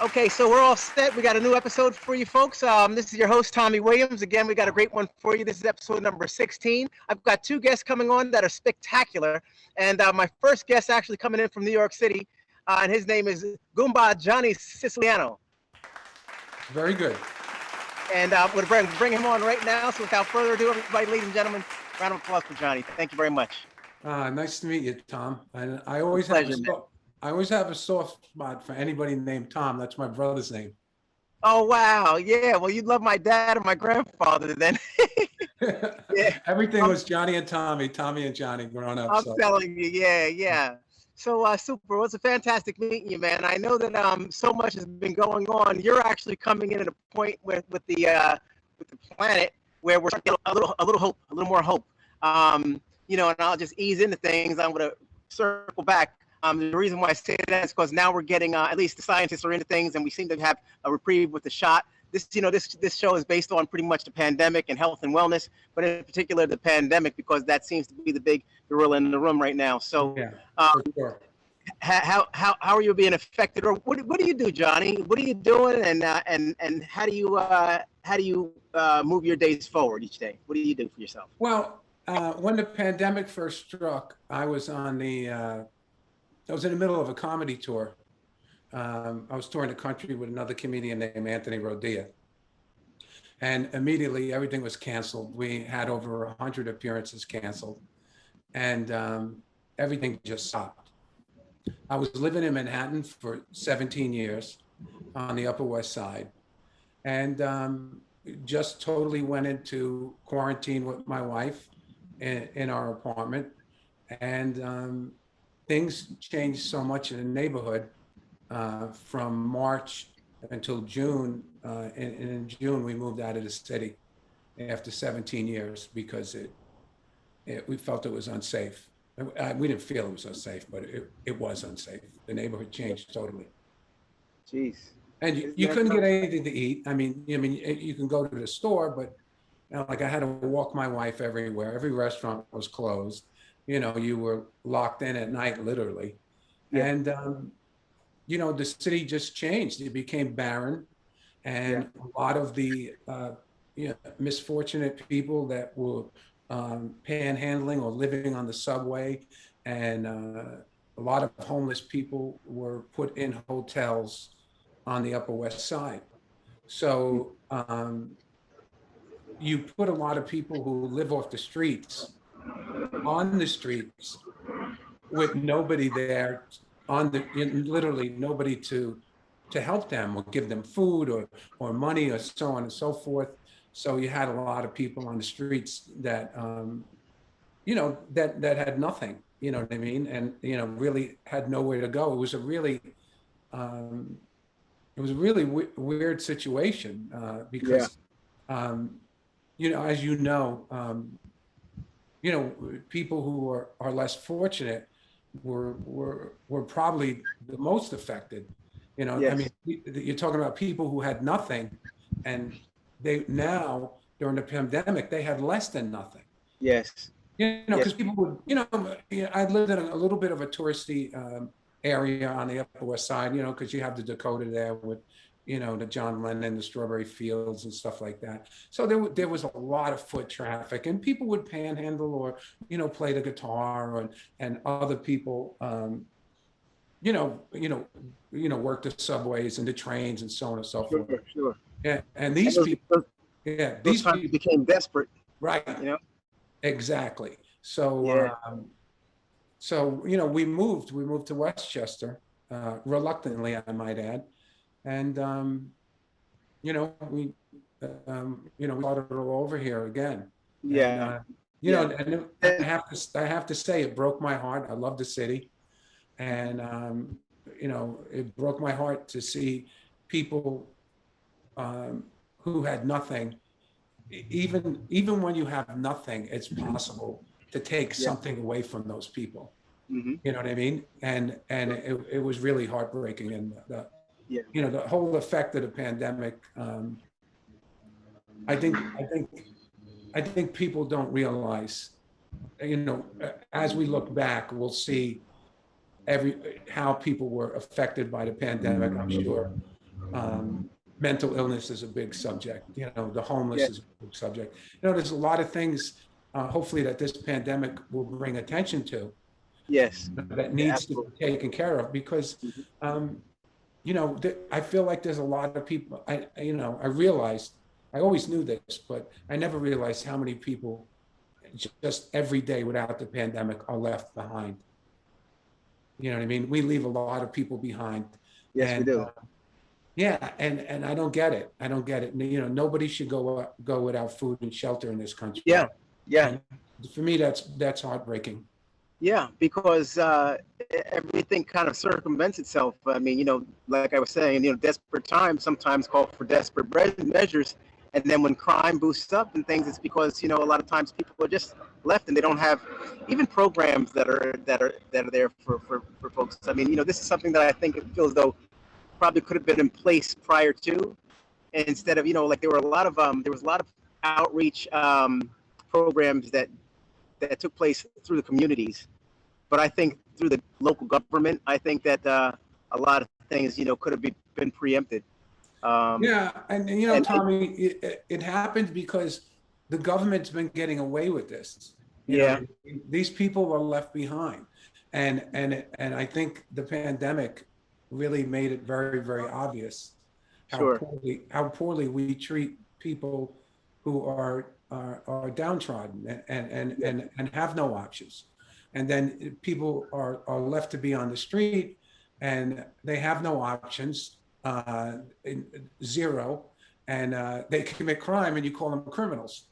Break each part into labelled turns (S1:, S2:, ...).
S1: Okay, so we're all set. We got a new episode for you folks. This is your host, Tommy Williams. Again, we got a great one for you. This is episode number 16. I've got two guests coming on that are spectacular. And my first guest actually coming in from New York City, and his name is Goumba Johnny Siciliano.
S2: Very good.
S1: And we're going to bring him on right now. So without further ado, everybody, ladies and gentlemen, round of applause for Johnny. Thank you very much.
S2: Nice to meet you, Tom. And I always have a soft spot for anybody named Tom. That's my brother's name.
S1: Oh, wow. Yeah. Well, you'd love my dad and my grandfather then.
S2: Yeah. Everything was Johnny and Tommy and Johnny growing up.
S1: I'm telling you. Yeah. So, super. Well, it's a fantastic meeting you, man. I know that so much has been going on. You're actually coming in at a point with the planet where we're getting a little more hope. And I'll just ease into things. I'm going to circle back. The reason why I say that is because now we're getting, at least the scientists are into things, and we seem to have a reprieve with the shot. This show is based on pretty much the pandemic and health and wellness, but in particular the pandemic, because that seems to be the big gorilla in the room right now. So,
S2: yeah, sure.
S1: How are you being affected, or what do you do, Johnny? What are you doing, and how do you move your days forward each day? What do you do for yourself?
S2: Well, when the pandemic first struck, I was in the middle of a comedy tour. I was touring the country with another comedian named Anthony Rodia. And immediately everything was canceled. We had over 100 appearances canceled. And everything just stopped. I was living in Manhattan for 17 years on the Upper West Side. And just totally went into quarantine with my wife in our apartment. And things changed so much in the neighborhood from March until June. In June, we moved out of the city after 17 years because we felt it was unsafe. We didn't feel it was unsafe, but it was unsafe. The neighborhood changed totally.
S1: Jeez.
S2: And you couldn't get anything to eat. I mean, you can go to the store, but like I had to walk my wife everywhere. Every restaurant was closed. You were locked in at night, literally. Yeah. And, the city just changed. It became barren. And a lot of the misfortunate people that were panhandling or living on the subway, and a lot of homeless people were put in hotels on the Upper West Side. So you put a lot of people who live off the streets on the streets with nobody there, literally nobody to help them or give them food or money or so on and so forth. So you had a lot of people on the streets that that had nothing, you know what I mean, and really had nowhere to go. It was a really weird situation because as people who are less fortunate were probably the most affected. Yes. I mean, you're talking about people who had nothing, and they now during the pandemic they had less than nothing.
S1: Yes.
S2: Because people would, I lived in a little bit of a touristy area on the Upper West Side, because you have the Dakota there with, the John Lennon, the strawberry fields and stuff like that. So there was a lot of foot traffic, and people would panhandle or, play the guitar, and other people, work the subways and the trains and so on and so forth.
S1: Sure.
S2: Yeah, and these people
S1: became desperate.
S2: Right. Exactly. So, we moved to Westchester, reluctantly, I might add. And, we started it all over here again.
S1: Yeah.
S2: And, and I have to say, it broke my heart. I love the city. And, it broke my heart to see people who had nothing. Even when you have nothing, it's possible to take something away from those people. Mm-hmm. You know what I mean? And it was really heartbreaking. And the whole effect of the pandemic. I think people don't realize. As we look back, we'll see how people were affected by the pandemic. I'm sure. Mental illness is a big subject. The homeless
S1: Yeah.
S2: is a big subject. There's a lot of things, hopefully, that this pandemic will bring attention to
S1: Yes.
S2: that
S1: Yeah,
S2: needs to be taken care of, because I feel like there's a lot of people. I realized, I always knew this, but I never realized how many people just every day without the pandemic are left behind. You know what I mean? We leave a lot of people behind.
S1: Yes, we do.
S2: Yeah, and I don't get it. I don't get it. Nobody should go without food and shelter in this country.
S1: Yeah. Yeah.
S2: And for me, that's heartbreaking.
S1: Yeah, because everything kind of circumvents itself. I mean, like I was saying, desperate times sometimes call for desperate measures. And then when crime boosts up and things, it's because, a lot of times people are just left and they don't have even programs that are there for folks. I mean, this is something that I think it feels though probably could have been in place prior to, instead of, like there was a lot of outreach programs that took place through the communities. But I think through the local government, I think that a lot of things, could have been preempted.
S2: Yeah, and Tommy, it happened because the government's been getting away with this. These people are left behind, and I think the pandemic really made it very, very obvious how poorly we treat people who are downtrodden and have no options. And then people are left to be on the street, and they have no options, zero, and they commit crime, and you call them criminals.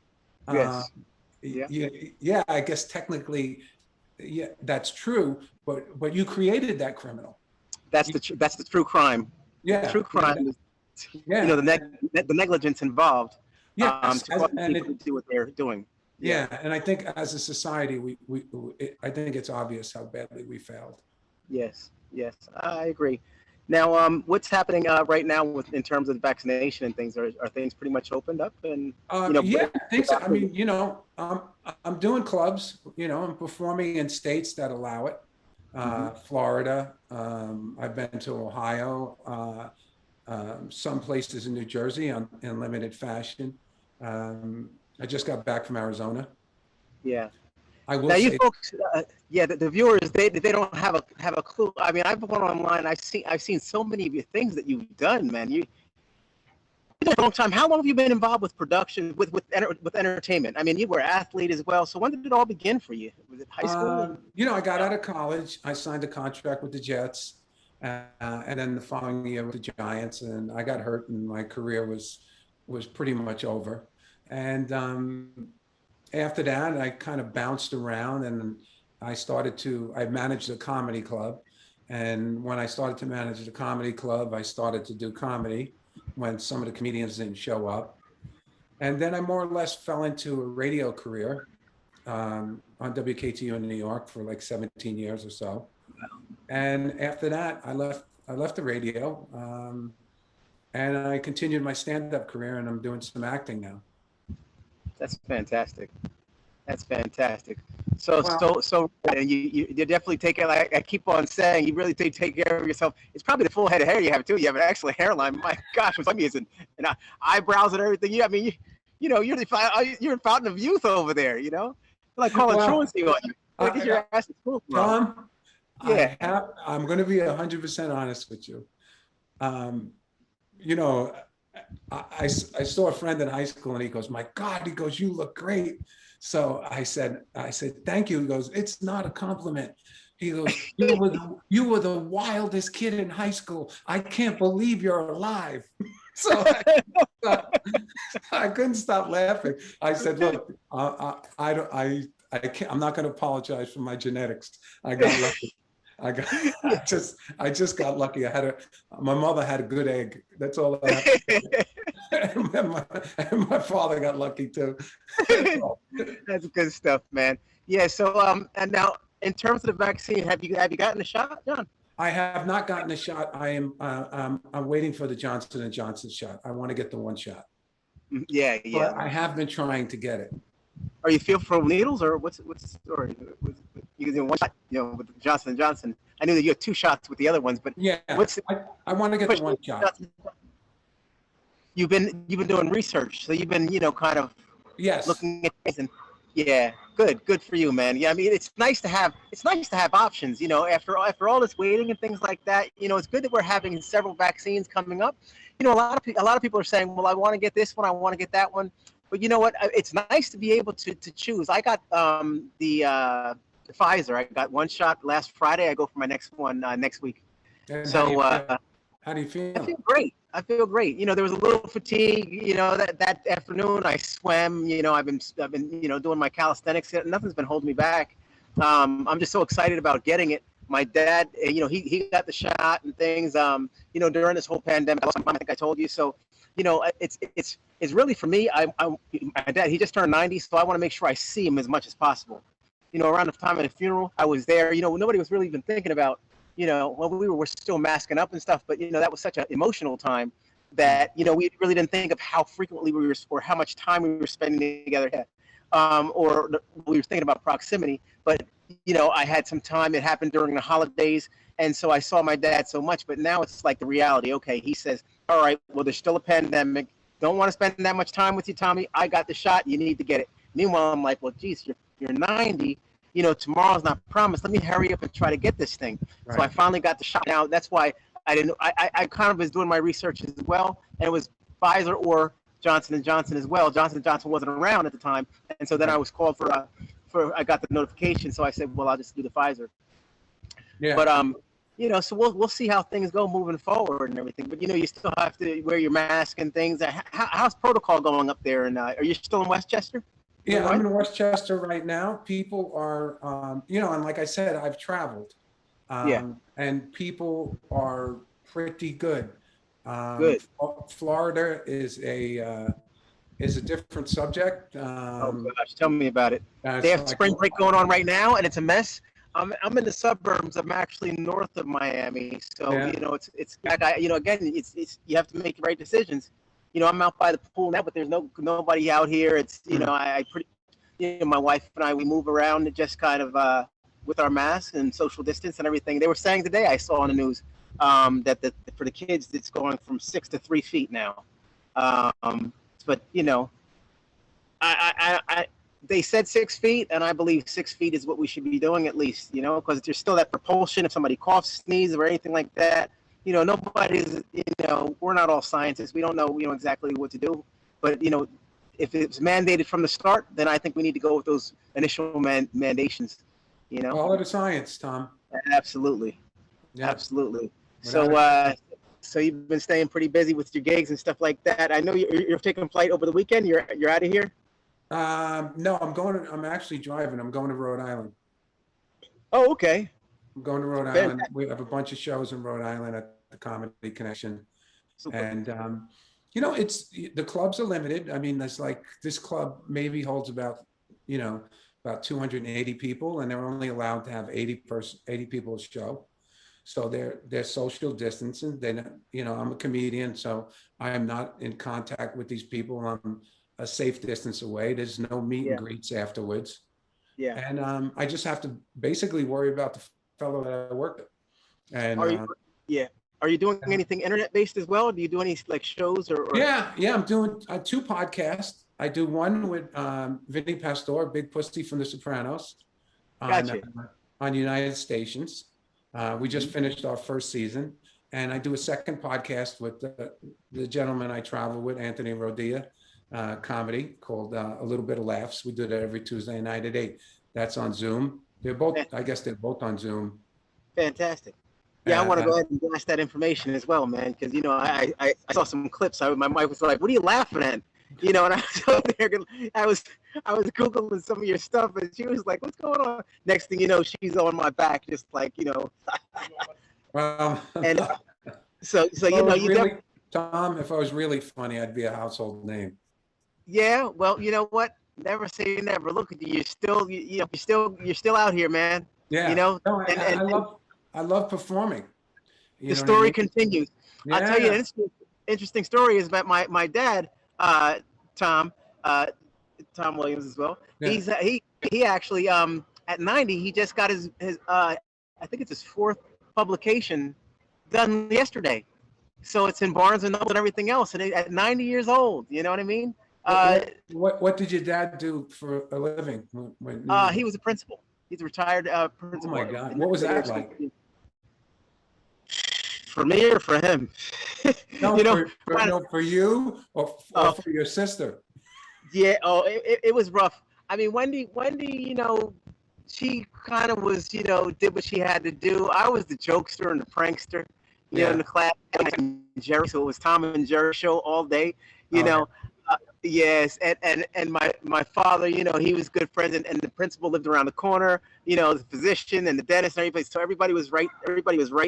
S1: Yes.
S2: Yeah, I guess technically, yeah, that's true, but you created that criminal.
S1: That's the true crime.
S2: Yeah,
S1: the true crime is,
S2: yeah.
S1: The negligence involved.
S2: Yes,
S1: to cause people to do what they're doing.
S2: Yeah, and I think as a society, I think it's obvious how badly we failed.
S1: Yes, I agree. Now, what's happening right now in terms of vaccination and things? Are things pretty much opened up? And
S2: yeah, I think so. I mean, I'm doing clubs. I'm performing in states that allow it. Florida. I've been to Ohio. Some places in New Jersey in limited fashion. I just got back from Arizona.
S1: Yeah.
S2: I will
S1: now,
S2: say,
S1: you folks, the viewers, they don't have a clue. I mean, I've gone online. I've seen so many of your things that you've done, man. You've been a long time. How long have you been involved with production, with entertainment? I mean, you were an athlete as well. So when did it all begin for you? Was it high school?
S2: I got out of college. I signed a contract with the Jets, and then the following year with the Giants, and I got hurt, and my career was pretty much over. And after that, I kind of bounced around, and I managed a comedy club. And when I started to manage the comedy club, I started to do comedy when some of the comedians didn't show up. And then I more or less fell into a radio career on WKTU in New York for like 17 years or so. And after that, I left the radio, and I continued my stand-up career, and I'm doing some acting now.
S1: That's fantastic. So and you definitely take care. Like I keep on saying, you really take care of yourself. It's probably the full head of hair you have too. You have an excellent hairline. My gosh, it's amazing. And eyebrows and everything. I mean, you're a fountain of youth over there. Like calling truancy on you. Get your ass to school,
S2: Tom.
S1: Yeah.
S2: I'm going to be 100% honest with you. I saw a friend in high school, and he goes, "My God," he goes, "you look great." So I said, "Thank you." He goes, "It's not a compliment." He goes, you were the wildest kid in high school. I can't believe you're alive." So I couldn't stop laughing. I said, "Look, I'm not going to apologize for my genetics. I got lucky. I just got lucky. My mother had a good egg. That's all I had. and my father got lucky too.
S1: That's good stuff, man. Yeah. So, and now in terms of the vaccine, have you gotten a shot, John?
S2: I have not gotten a shot. I'm waiting for the Johnson & Johnson shot. I want to get the one shot.
S1: Yeah.
S2: But I have been trying to get it.
S1: Are you feel for needles, or what's the story? You can one shot, with Johnson & Johnson. I knew that you had two shots with the other ones, but
S2: yeah, I want to get the one shot.
S1: you've been doing research, so you've been kind of
S2: Yes.
S1: looking at things, and yeah, good for you, man. Yeah, I mean, it's nice to have options, after all this waiting and things like that. It's good that we're having several vaccines coming up. A lot of people are saying, well, I want to get this one, I want to get that one, but you know what, it's nice to be able to choose. I got the Pfizer. I got one shot last Friday. I go for my next one next week.
S2: And
S1: So
S2: how do you feel?
S1: I feel great. There was a little fatigue, that afternoon. I swam, I've been doing my calisthenics. Nothing's been holding me back. I'm just so excited about getting it. My dad, he got the shot and things, during this whole pandemic. I think I told you. So, it's really, for me, my dad, he just turned 90, so I want to make sure I see him as much as possible. Around the time of the funeral, I was there. Nobody was really even thinking about, well, we were still masking up and stuff, but that was such an emotional time that we really didn't think of how frequently we were, or how much time we were spending together, or we were thinking about proximity. But I had some time. It happened during the holidays, and so I saw my dad so much. But now it's like the reality. Okay, he says, all right, well, there's still a pandemic. Don't want to spend that much time with you, Tommy. I got the shot. You need to get it. Meanwhile, I'm like, well, geez, you're 90. Tomorrow's not promised. Let me hurry up and try to get this thing. Right. So I finally got the shot. Now that's why I kind of was doing my research as well, and it was Pfizer or Johnson & Johnson as well. Johnson & Johnson wasn't around at the time, and so then I was called for I got the notification, so I said, well, I'll just do the Pfizer.
S2: Yeah.
S1: But so we'll see how things go moving forward and everything. But you still have to wear your mask and things. How's protocol going up there? And are you still in Westchester?
S2: Yeah, I'm in Westchester right now. People are, and like I said, I've traveled, and people are pretty good.
S1: Good.
S2: Florida is a different subject.
S1: Oh gosh, tell me about it. They have
S2: like
S1: spring break going on right now, and it's a mess. I'm in the suburbs. I'm actually north of Miami, so it's again, it's you have to make the right decisions. I'm out by the pool now, but there's nobody out here. It's my wife and I, we move around just kind of with our masks and social distance and everything. They were saying today, I saw on the news, that for the kids, it's going from 6 to 3 feet now. But they said 6 feet, and I believe 6 feet is what we should be doing at least. Because there's still that propulsion. If somebody coughs, sneezes, or anything like that. Nobody's, we're not all scientists. We don't know, exactly what to do. But, if it's mandated from the start, then I think we need to go with those initial mandations,
S2: Call it a science, Tom.
S1: Absolutely.
S2: Yeah.
S1: Absolutely. So you've been staying pretty busy with your gigs and stuff like that. I know you're taking a flight over the weekend. You're out of here?
S2: No, I'm actually driving. I'm going to Rhode Island.
S1: Oh, okay.
S2: I'm going to Rhode Island. We have a bunch of shows in Rhode Island at the Comedy Connection. Super. And, it's the clubs are limited. I mean, there's like this club maybe holds about 280 people, and they're only allowed to have 80 people a show. So they're social distancing. I'm a comedian, so I am not in contact with these people. I'm a safe distance away. There's no meet and greets afterwards. Yeah. And I just have to basically worry about the fellow that I work with. And
S1: are you doing anything internet based as well? Do you do any like shows or?
S2: Yeah, I'm doing 2 podcasts. I do one with Vinny Pastore, Big Pussy from The Sopranos, on United Stations. We just finished our first season, and I do a second podcast with the gentleman I travel with, Anthony Rodia, comedy called A Little Bit of Laughs. We do that every Tuesday night at 8. That's on Zoom. I guess they're both on Zoom. Fantastic.
S1: Yeah, I want to go ahead and blast that information as well, man, because I saw some clips. My wife was like, "What are you laughing at?" And I was over there. I was Googling some of your stuff, and she was like, "What's going on?" Next thing you know, she's on my back, just like
S2: Well,
S1: and so
S2: Tom, if I was really funny, I'd be a household name.
S1: Yeah, well, you know what? Never say never. Look at you. You're still out here, man.
S2: Yeah. I love performing.
S1: The story continues. Yeah. I'll tell you an interesting story is about my dad, Tom Williams as well. Yeah. He actually at 90 he just got his I think it's his 4th publication done yesterday. So it's in Barnes and Noble and everything else. And at 90 years old, you know what I mean?
S2: What did your dad do for a living?
S1: He was a principal. He's a retired principal.
S2: Oh my God! What was that like?
S1: For me or for him?
S2: No, for you or for your sister?
S1: Yeah. Oh, it was rough. I mean, Wendy, you know, she kind of was, you know, did what she had to do. I was the jokester and the prankster, you know, in the class. And Jerry, so it was Tom and Jerry show all day, you know. Yes, and my father, you know, he was good friends, and the principal lived around the corner, you know, the physician and the dentist and everybody. So everybody was right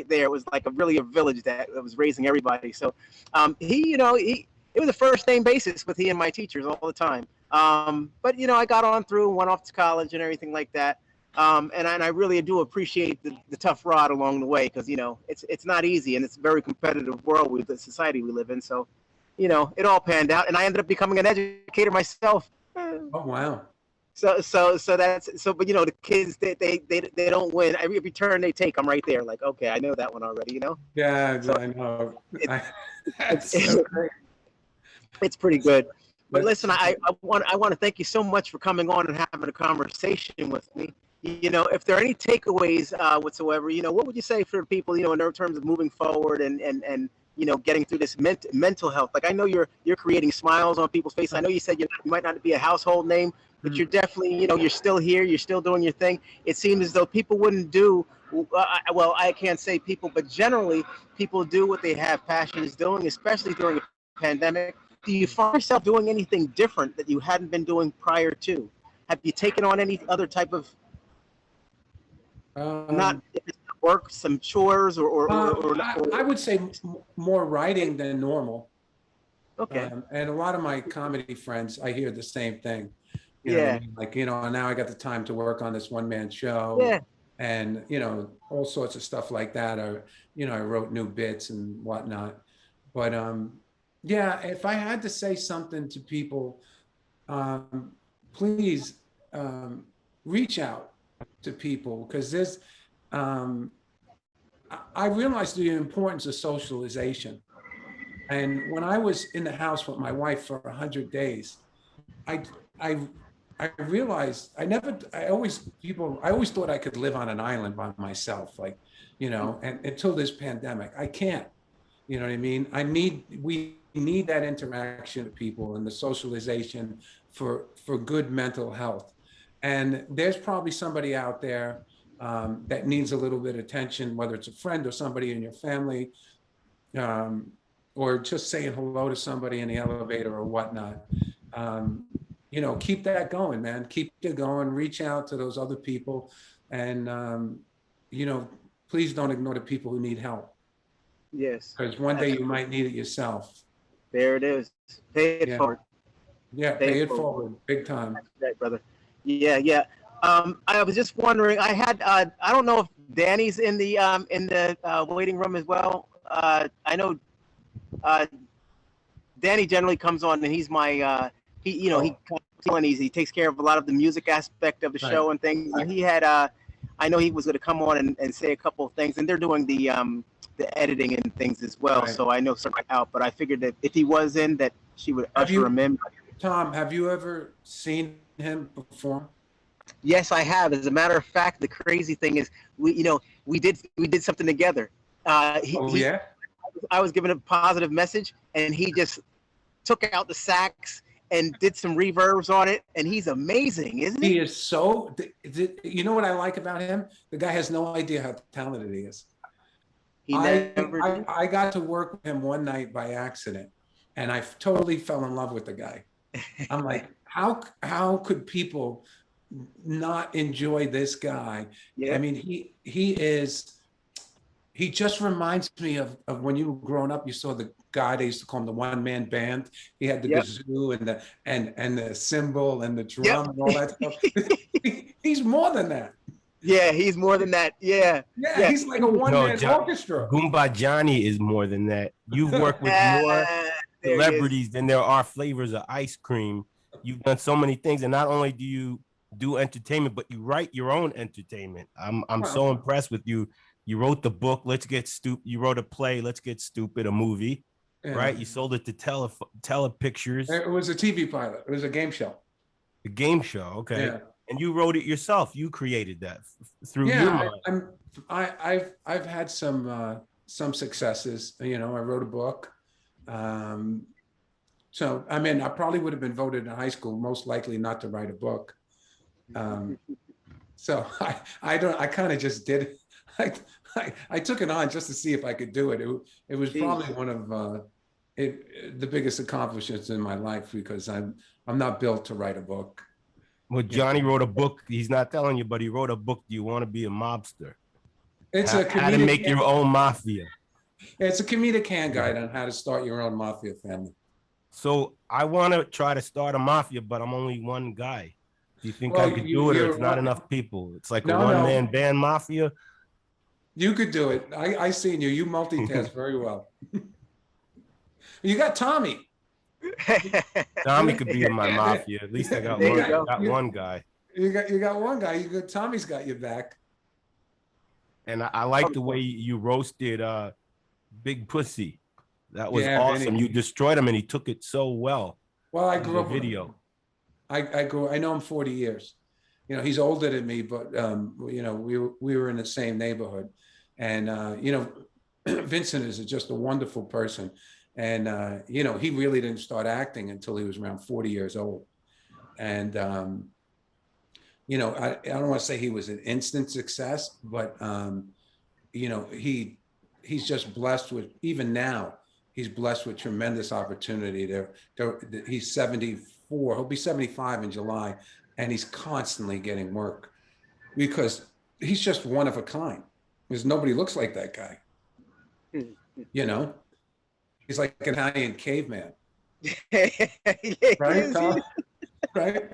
S1: there. It was like a village that was raising everybody. So it was a first name basis with he and my teachers all the time. But you know, I got on through and went off to college and everything like that. And I really do appreciate the tough rod along the way, because you know it's not easy, and it's a very competitive world with the society we live in. So, you know, it all panned out, and I ended up becoming an educator myself.
S2: Oh wow!
S1: But you know, the kids they don't win. Every turn they take, I'm right there. Like, okay, I know that one already. You know?
S2: Yeah, so I know.
S1: It's pretty good. But listen, I want to thank you so much for coming on and having a conversation with me. You know, if there are any takeaways whatsoever, you know, what would you say for people, you know, in terms of moving forward and you know, getting through this mental health? Like, I know you're creating smiles on people's faces. I know you said you might not be a household name, but you're definitely, you know, you're still here. You're still doing your thing. It seems as though people wouldn't do, well, I can't say people, but generally people do what they have passions doing, especially during a pandemic. Do you find yourself doing anything different that you hadn't been doing prior to? Have you taken on any other type of, not work, some chores or
S2: I would say more writing than normal.
S1: Okay.
S2: And a lot of my comedy friends, I hear the same thing. You know what I mean? Like, you know, now I got the time to work on this one-man show.
S1: Yeah.
S2: And, you know, all sorts of stuff like that. Or, you know, I wrote new bits and whatnot. But yeah, if I had to say something to people, please reach out to people, because there's I realized the importance of socialization. And when I was in the house with my wife for 100 days, I realized I always thought I could live on an island by myself, like, you know, and until this pandemic, I can't, you know what I mean? We need that interaction with people and the socialization for good mental health. And there's probably somebody out there that needs a little bit of attention, whether it's a friend or somebody in your family, or just saying hello to somebody in the elevator or whatnot. You know, keep that going, man. Keep it going. Reach out to those other people, and you know, please don't ignore the people who need help.
S1: Yes.
S2: Because one day you might need it yourself.
S1: There it is. Pay it forward.
S2: Yeah, pay it forward, big time.
S1: That's right, brother. Yeah. I was just wondering. I had. I don't know if Danny's in the waiting room as well. I know. Danny generally comes on, and he's my. He takes care of a lot of the music aspect of the show and things. And he had. I know he was going to come on and say a couple of things, and they're doing the editing and things as well. Right. So I know something out, but I figured that if he was in, that she would usher him in.
S2: Tom, have you ever seen him perform?
S1: Yes, I have. As a matter of fact, the crazy thing is, we did something together.
S2: Yeah.
S1: I was given a positive message, and he just took out the sax and did some reverbs on it, and he's amazing, isn't he?
S2: He is so. You know what I like about him? The guy has no idea how talented he is. I got to work with him one night by accident, and I totally fell in love with the guy. I'm like, how could people not enjoy this guy? Yeah. I mean, he just reminds me of when you were growing up. You saw the guy, they used to call him the one-man band. He had the kazoo and the cymbal and the drum and all that stuff. He's more than that.
S1: Yeah, he's more than that. Yeah.
S2: He's like a one-man orchestra.
S3: Goumba Johnny is more than that. You've worked with more celebrities than there are flavors of ice cream. You've done so many things, and not only do you do entertainment, but you write your own entertainment. I'm so impressed with you You wrote the book, Let's Get Stupid. You wrote a play, Let's Get Stupid, a movie, right? You sold it to Telepictures.
S2: It was a TV pilot. It was a game show.
S3: The game show, okay.
S2: Yeah.
S3: And you wrote it yourself. You created that through your mind.
S2: I've had some successes. You know, I wrote a book. So I mean, I probably would have been voted in high school most likely not to write a book. So I kind of just did it. I took it on just to see if I could do it. It was probably one of the biggest accomplishments in my life because I'm not built to write a book.
S3: Well, Johnny wrote a book. He's not telling you, but he wrote a book. Do you want to be a mobster?
S2: It's
S3: how to make your own mafia.
S2: It's a comedic hand guide on how to start your own mafia family.
S3: So I want to try to start a mafia, but I'm only one guy. Do you think I could do it, or it's not enough people? It's like a one-man band mafia.
S2: You could do it. I seen you. You multitask very well. You got Tommy.
S3: Tommy could be in my mafia. At least I got one guy.
S2: You got one guy. Tommy's got your back.
S3: And I like the way you roasted Big Pussy. That was awesome. You destroyed him, and he took it so well.
S2: Well, I grew up
S3: video.
S2: I know him 40 years. You know, he's older than me, but you know, we were in the same neighborhood, and you know, Vincent is just a wonderful person, and you know, he really didn't start acting until he was around 40 years old, and you know, I don't want to say he was an instant success, but you know, he's just blessed with, even now, he's blessed with tremendous opportunity. He's 74, he'll be 75 in July, and he's constantly getting work because he's just one of a kind. There's nobody looks like that guy. You know, he's like an Italian caveman. Right, Tom? Right?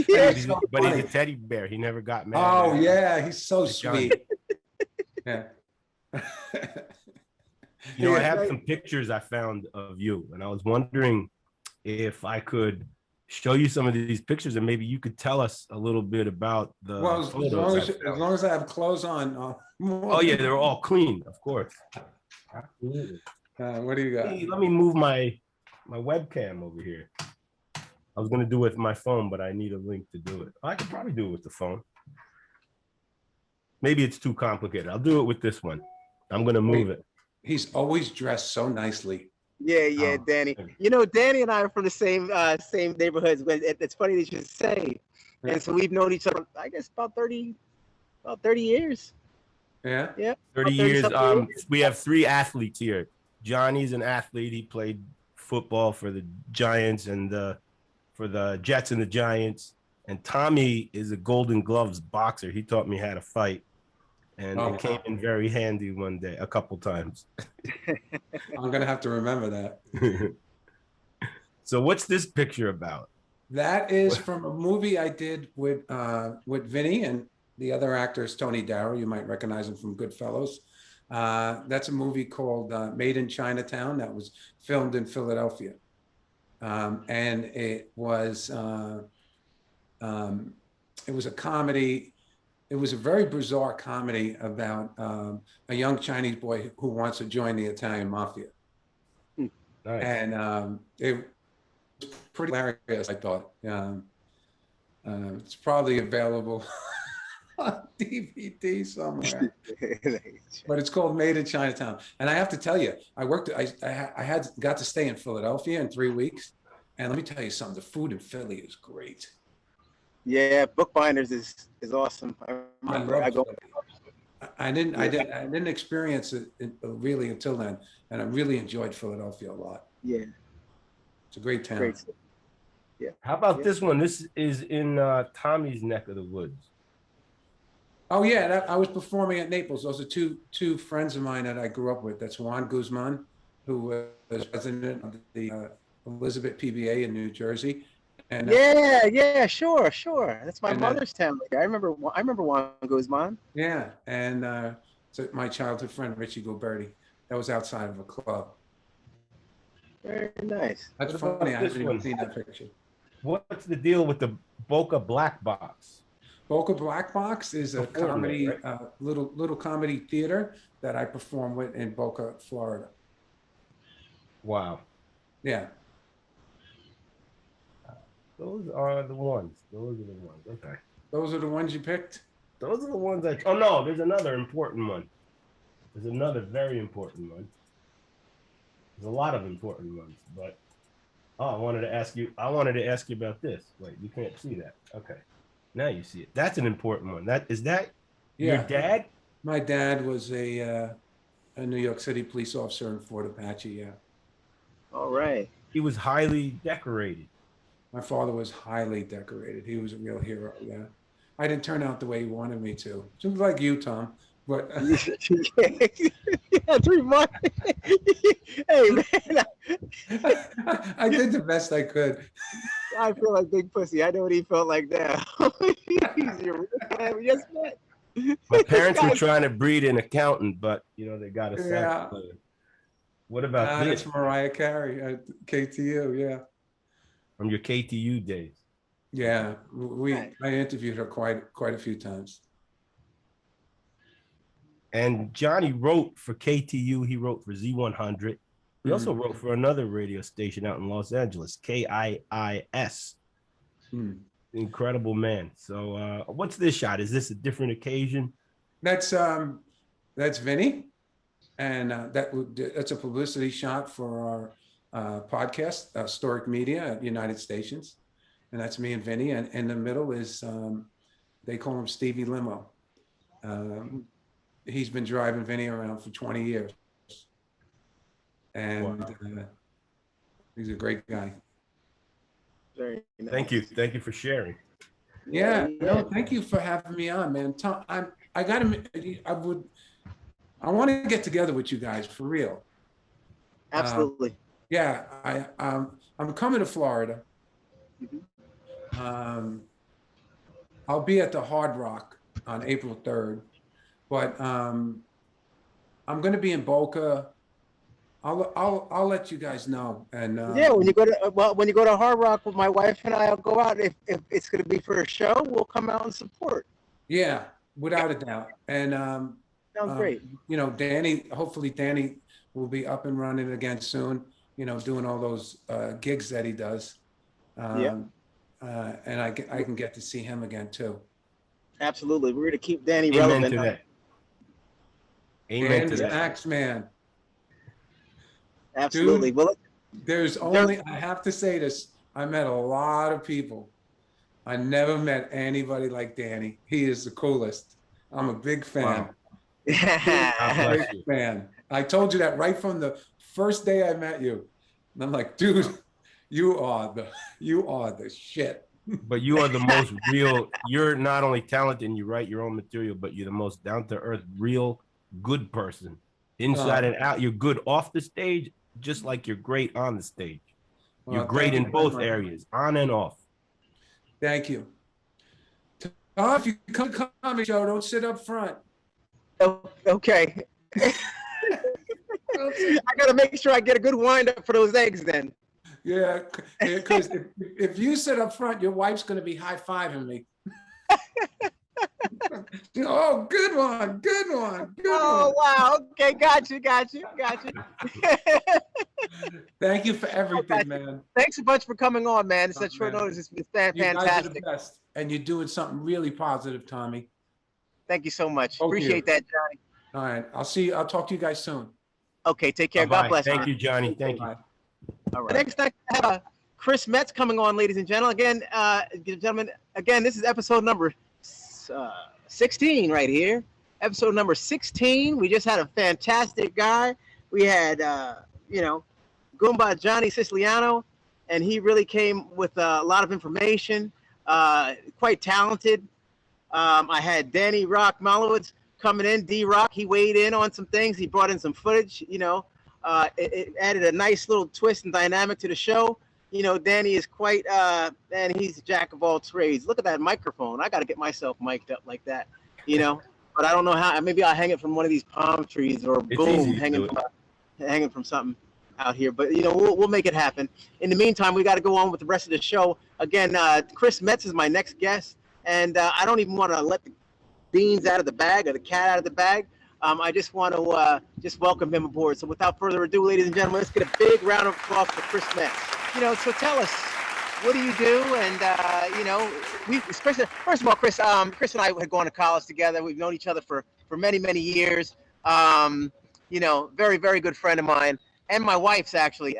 S3: Yeah, but he's a teddy bear. He never got mad.
S2: Oh yeah, he's so sweet. Yeah.
S3: You know, I have some pictures I found of you, and I was wondering if I could show you some of these pictures, and maybe you could tell us a little bit about the photos.
S2: As long as I have clothes on.
S3: Oh yeah, they're all clean, of course.
S2: What do you got?
S3: Hey, let me move my webcam over here. I was gonna do it with my phone, but I need a link to do it. I could probably do it with the phone. Maybe it's too complicated. I'll do it with this one. I'm gonna move it.
S2: He's always dressed so nicely.
S1: Yeah, Danny. You know, Danny and I are from the same neighborhoods. It's funny that you say, and so we've known each other, I guess, about 30 years.
S2: Yeah.
S3: 30 years. We have 3 athletes here. Johnny's an athlete. He played football for the Giants and for the Jets and the Giants. And Tommy is a Golden Gloves boxer. He taught me how to fight. And it came in very handy one day, a couple times.
S2: I'm gonna have to remember that.
S3: So what's this picture about?
S2: That is from a movie I did with Vinny, and the other actor is Tony Darrow. You might recognize him from Goodfellas. That's a movie called Made in Chinatown that was filmed in Philadelphia. And it was a comedy. It was a very bizarre comedy about a young Chinese boy who wants to join the Italian mafia.
S3: Nice.
S2: And it was pretty hilarious, I thought. It's probably available on DVD somewhere. But it's called Made in Chinatown. And I have to tell you, I got to stay in Philadelphia in 3 weeks. And let me tell you something, the food in Philly is great.
S1: Yeah, Bookbinders is awesome.
S2: I didn't experience it really until then, and I really enjoyed Philadelphia a lot.
S1: Yeah,
S2: it's a great town.
S1: Great. Yeah.
S3: How about this one? This is in Tommy's neck of the woods.
S2: Oh yeah, I was performing at Naples. Those are two friends of mine that I grew up with. That's Juan Guzman, who was president of the Elizabeth PBA in New Jersey. And,
S1: yeah, sure. That's my mother's town. I remember Juan Guzman.
S2: Yeah, and so my childhood friend Richie Gilberti. That was outside of a club.
S1: Very nice.
S2: That's funny. I haven't even seen that picture.
S3: What's the deal with the Boca Black box?
S2: Boca Black Box is a
S3: Perform there,
S2: comedy,
S3: right?
S2: little comedy theater that I perform with in Boca, Florida.
S3: Wow.
S2: Yeah.
S3: Those are the ones. Those are the ones. Okay.
S2: Those are the ones you picked?
S3: Those are the ones that. Oh no, there's another important one. There's another very important one. There's a lot of important ones, but I wanted to ask you about this. Wait, you can't see that. Okay. Now you see it. That's an important one. That your dad?
S2: My dad was a New York City police officer in Fort Apache, yeah.
S1: All right.
S3: He was highly decorated.
S2: My father was highly decorated. He was a real hero, yeah. I didn't turn out the way he wanted me to. Just like you, Tom. But
S1: yeah, 3 months. Hey man,
S2: I did the best I could.
S1: I feel like big pussy. I know what he felt like now. He's your man. We just met.
S3: My parents were trying to breed an accountant, but they got a sax player. What about this?
S2: That's Mariah Carey at KTU, yeah.
S3: From your KTU days.
S2: Yeah, I interviewed her quite a few times.
S3: And Johnny wrote for KTU. He wrote for Z100. He also wrote for another radio station out in Los Angeles, KIIS. Incredible man. So what's this shot? Is this a different occasion?
S2: That's Vinny, and that's a publicity shot for our podcast, Historic Media at United Stations, and that's me and Vinny. And in the middle is they call him Stevie Limo. He's been driving Vinny around for 20 years, and he's a great guy.
S1: Very nice.
S3: Thank you for sharing.
S2: Yeah, no, thank you for having me on, man. Tom, I want to get together with you guys for real.
S1: Absolutely.
S2: Yeah, I'm coming to Florida. I'll be at the Hard Rock on April 3rd, but I'm going to be in Boca. I'll let you guys know. And
S1: yeah, when you go to Hard Rock with my wife and I'll go out. If it's going to be for a show, we'll come out and support.
S2: Yeah, without a doubt. And
S1: sounds great.
S2: Hopefully Danny will be up and running again soon. Doing all those gigs that he does. And I can get to see him again too.
S1: Absolutely, we're going to keep Danny
S3: Amen
S1: relevant.
S3: to that. Amen to that.
S2: Axeman.
S1: Absolutely.
S2: Dude, well, I have to say this. I met a lot of people. I never met anybody like Danny. He is the coolest. I'm a big fan.
S3: Wow.
S2: Big fan. I told you that right from the first day I met you. And I'm like, dude, you are the shit.
S3: But you are the most real. You're not only talented and you write your own material, but you're the most down to earth, real, good person. Inside and out. You're good off the stage, just like you're great on the stage. You're great in both areas, on and off.
S2: Thank you. If you come to the comedy show, don't sit up front.
S1: Okay. I got to make sure I get a good wind up for those eggs then.
S2: Yeah, because if you sit up front, your wife's going to be high-fiving me. Oh, good one.
S1: Oh, wow. Okay, got you.
S2: Thank you for everything, man.
S1: Thanks a bunch for coming on, man. It's such short notice. It's been fantastic.
S2: You guys are the best, and you're doing something really positive, Tommy.
S1: Thank you so much. Appreciate that, Johnny.
S2: All right, I'll talk to you guys soon.
S1: Okay, take care.
S3: Bye-bye.
S1: God bless.
S3: Thank you, Johnny. Thank you.
S1: All right. Next, I have Chris Metz coming on, ladies and gentlemen. Again, this is episode number 16 right here. Episode number 16. We just had a fantastic guy. We had, Goumba Johnny Siciliano, and he really came with a lot of information. Quite talented. I had Danny Rock Malowitz coming in. D-Rock, he weighed in on some things. He brought in some footage, it added a nice little twist and dynamic to the show. Danny is quite, and he's a jack of all trades. Look at that microphone. I got to get myself mic'd up like that, but I don't know how. Maybe I'll hang it from one of these palm trees or hanging from something out here. But, we'll make it happen. In the meantime, we got to go on with the rest of the show. Again, Chris Metz is my next guest. And I don't even want to let the beans out of the bag or the cat out of the bag. I just want to just welcome him aboard. So without further ado, ladies and gentlemen, let's get a big round of applause for Chris Metz. So tell us, what do you do? And we especially, first of all, Chris and I had gone to college together. We've known each other for many, many years. Very, very good friend of mine, and my wife's actually.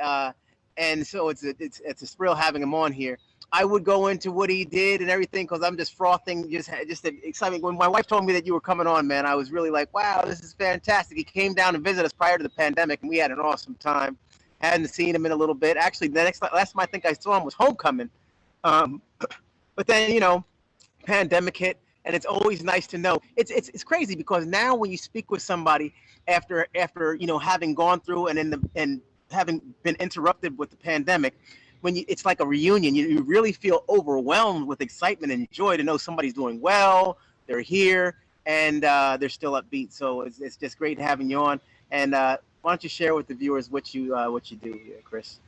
S1: And so it's a thrill having him on here. I would go into what he did and everything because I'm just frothing, just exciting. When my wife told me that you were coming on, man, I was really like, wow, this is fantastic. He came down to visit us prior to the pandemic, and we had an awesome time. Hadn't seen him in a little bit. Actually, last time I think I saw him was homecoming. But then, pandemic hit, and it's always nice to know. It's crazy because now when you speak with somebody after having gone through and having been interrupted with the pandemic, it's like a reunion. You really feel overwhelmed with excitement and joy to know somebody's doing well, they're here, and they're still upbeat. So it's just great having you on. And why don't you share with the viewers what you do, Chris?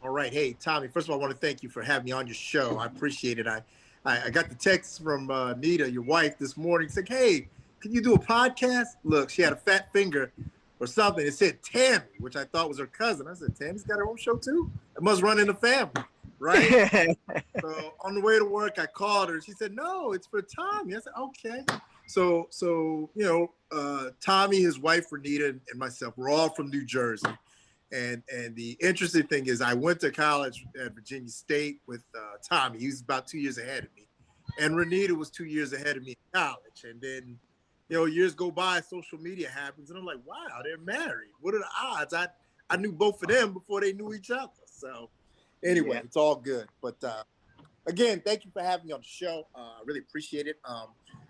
S4: All right. Hey, Tommy, first of all, I want to thank you for having me on your show. I appreciate it. I got the text from Nita, your wife, this morning, saying, hey, can you do a podcast? Look, she had a fat finger or something. It said Tammy, which I thought was her cousin. I said, Tammy's got her own show too? It must run in the family, right? So on the way to work, I called her. She said, no, it's for Tommy. I said, okay. So Tommy, his wife, Renita, and myself, we're all from New Jersey. And the interesting thing is I went to college at Virginia State with Tommy. He was about 2 years ahead of me. And Renita was 2 years ahead of me in college. And then years go by, social media happens, and I'm like, wow, they're married. What are the odds? I knew both of them before they knew each other. So anyway, It's all good. But again, thank you for having me on the show. I really appreciate it.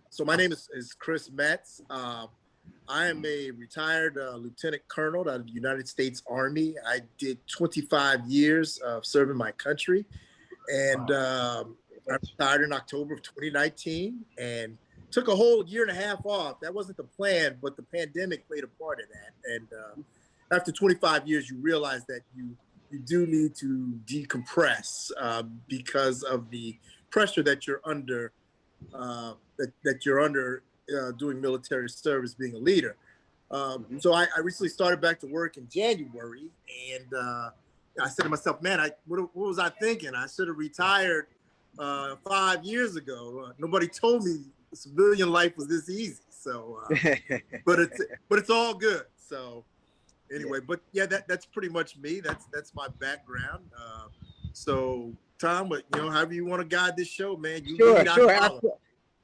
S4: So my name is Chris Metz. I am a retired lieutenant colonel out of the United States Army. I did 25 years of serving my country. And I retired in October of 2019 and took a whole year and a half off. That wasn't the plan, but the pandemic played a part in that. And after 25 years, you realize that you do need to decompress because of the pressure that you're under, doing military service, being a leader. So I recently started back to work in January, and I said to myself, man, what was I thinking? I should have retired 5 years ago. Nobody told me civilian life was this easy. So, but it's all good. So anyway, but yeah, that's pretty much me. That's my background. So Tom, but however you want to guide this show, man.
S1: Sure.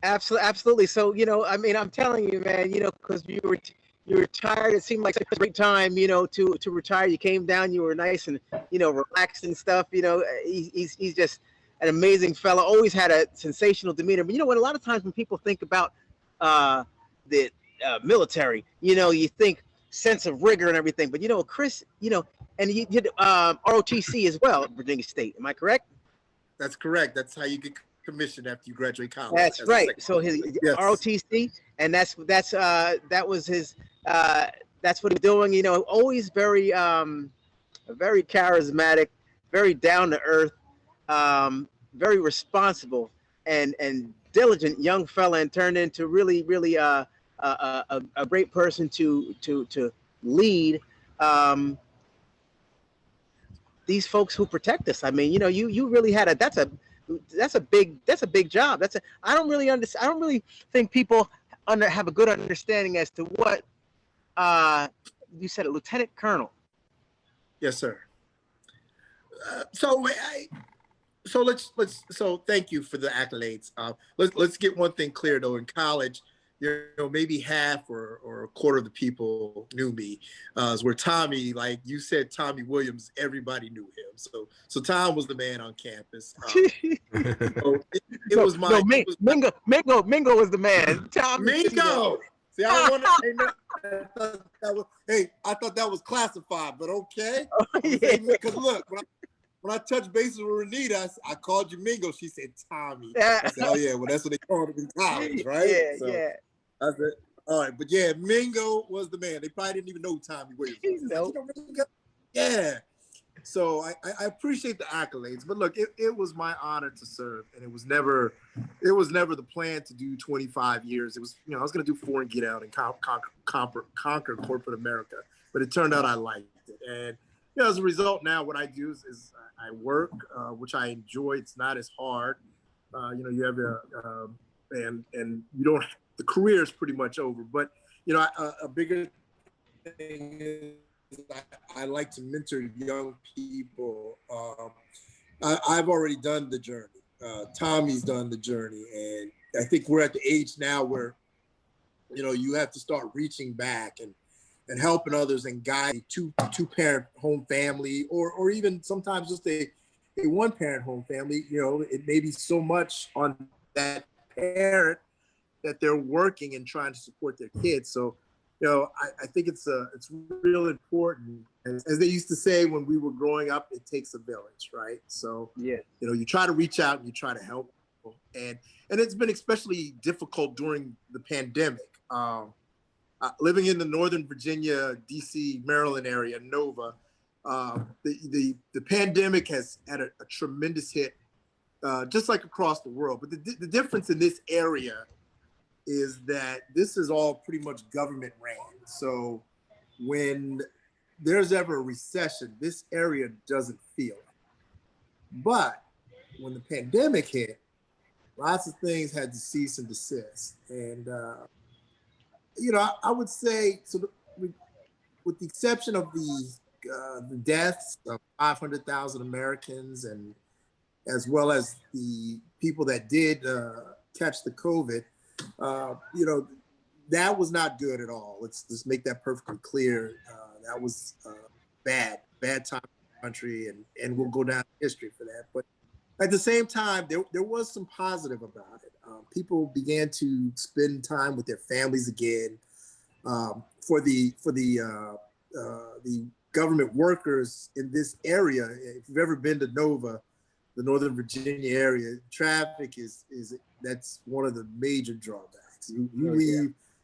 S1: Absolutely. So, I'm telling you, man, because you were tired. It seemed like such a great time, to retire. You came down, you were nice and, relaxed and stuff. He's just an amazing fellow, always had a sensational demeanor. But, when a lot of times when people think about the military, you think sense of rigor and everything. But, Chris, and he did ROTC as well at Virginia State. Am I correct?
S4: That's correct. That's how you get commissioned after you graduate college.
S1: That's right. So his ROTC, and that's what he was doing. Always very charismatic, very down to earth, very responsible and diligent young fella, and turned into really a great person to lead these folks who protect us. I mean, you really had that's a big job. I don't really think people have a good understanding as to what you said, a lieutenant colonel.
S4: Yes, sir. So thank you for the accolades. Let's get one thing clear though. In college, maybe half or a quarter of the people knew me. Where Tommy, like you said, Tommy Williams, everybody knew him. So Tom was the man on campus. Mingo
S1: was the man. Tom
S4: Mingo. See, I don't want to. I thought that was classified, but okay. Because look, when I touched bases with Renita, I called you Mingo. She said Tommy. I said, oh yeah, well that's what they called him in college, right?
S1: Yeah.
S4: I said, all right, but yeah, Mingo was the man. They probably didn't even know Tommy Williams.
S1: No.
S4: Yeah. So I appreciate the accolades, but look, it was my honor to serve, and it was never the plan to do 25 years. It was, I was going to do 4 and get out and conquer corporate America, but it turned out I liked it, and as a result, now what I do is I work, which I enjoy. It's not as hard. You have and you don't. The career is pretty much over, but a bigger thing is I like to mentor young people. I've already done the journey. Tommy's done the journey, and I think we're at the age now where you have to start reaching back and helping others and guiding two-parent home family, or even sometimes just a one-parent home family. It may be so much on that parent that they're working and trying to support their kids. So, I think it's real important. As they used to say when we were growing up, it takes a village, right? So,
S1: yeah,
S4: you try to reach out and you try to help people. And it's been especially difficult during the pandemic. Living in the Northern Virginia, DC, Maryland area, Nova, the pandemic has had a tremendous hit, just like across the world. But the difference in this area is that this is all pretty much government ran. So when there's ever a recession, this area doesn't feel it. But when the pandemic hit, lots of things had to cease and desist. And, I would say, so with the exception of the deaths of 500,000 Americans, and as well as the people that did catch the COVID, that was not good at all. Let's make that perfectly clear. That was bad time in the country, and we'll go down in history for that. But at the same time, there was some positive about it. People began to spend time with their families again. For the government workers in this area, if you've ever been to Nova, the Northern Virginia area, traffic is that's one of the major drawbacks. You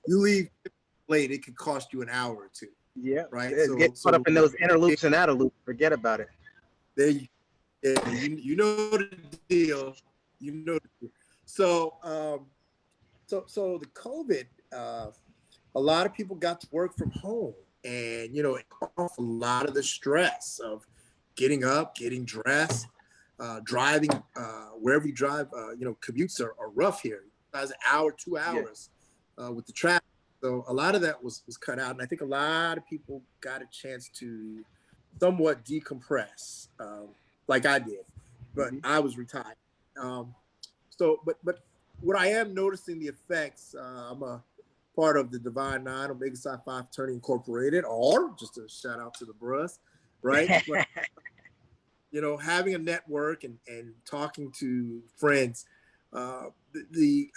S4: leave late, it could cost you an hour or two.
S1: Yeah,
S4: right.
S1: Get caught up in those inner loops and outer loops. Forget about it.
S4: There, you know the deal. So the COVID, a lot of people got to work from home, and it off a lot of the stress of getting up, getting dressed. Driving, wherever you drive, commutes are rough here. It's an hour, 2 hours with the traffic. So a lot of that was cut out. And I think a lot of people got a chance to somewhat decompress, like I did, but I was retired. But what I am noticing the effects, I'm a part of the Divine Nine, Omega Psi Phi Fraternity Incorporated, or just a shout out to the Brus, right? But, having a network and talking to friends, I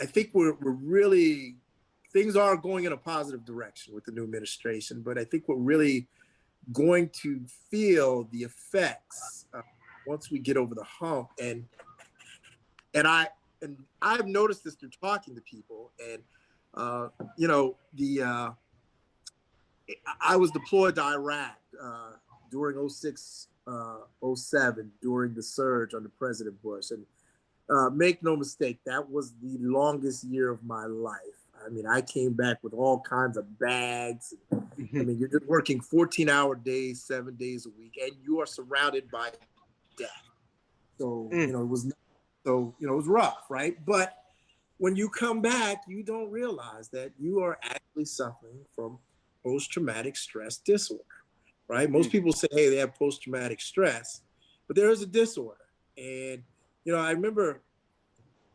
S4: think we're really, things are going in a positive direction with the new administration, but I think we're really going to feel the effects once we get over the hump. And I've noticed this through talking to people, and I was deployed to Iraq during 06, 07, during the surge under President Bush. And make no mistake, that was the longest year of my life. I mean, I came back with all kinds of bags. I mean, you're just working 14-hour days, 7 days a week, and you are surrounded by death. So, it was rough, right? But when you come back, you don't realize that you are actually suffering from post-traumatic stress disorder, right? Most people say, hey, they have post-traumatic stress, but there is a disorder. And, I remember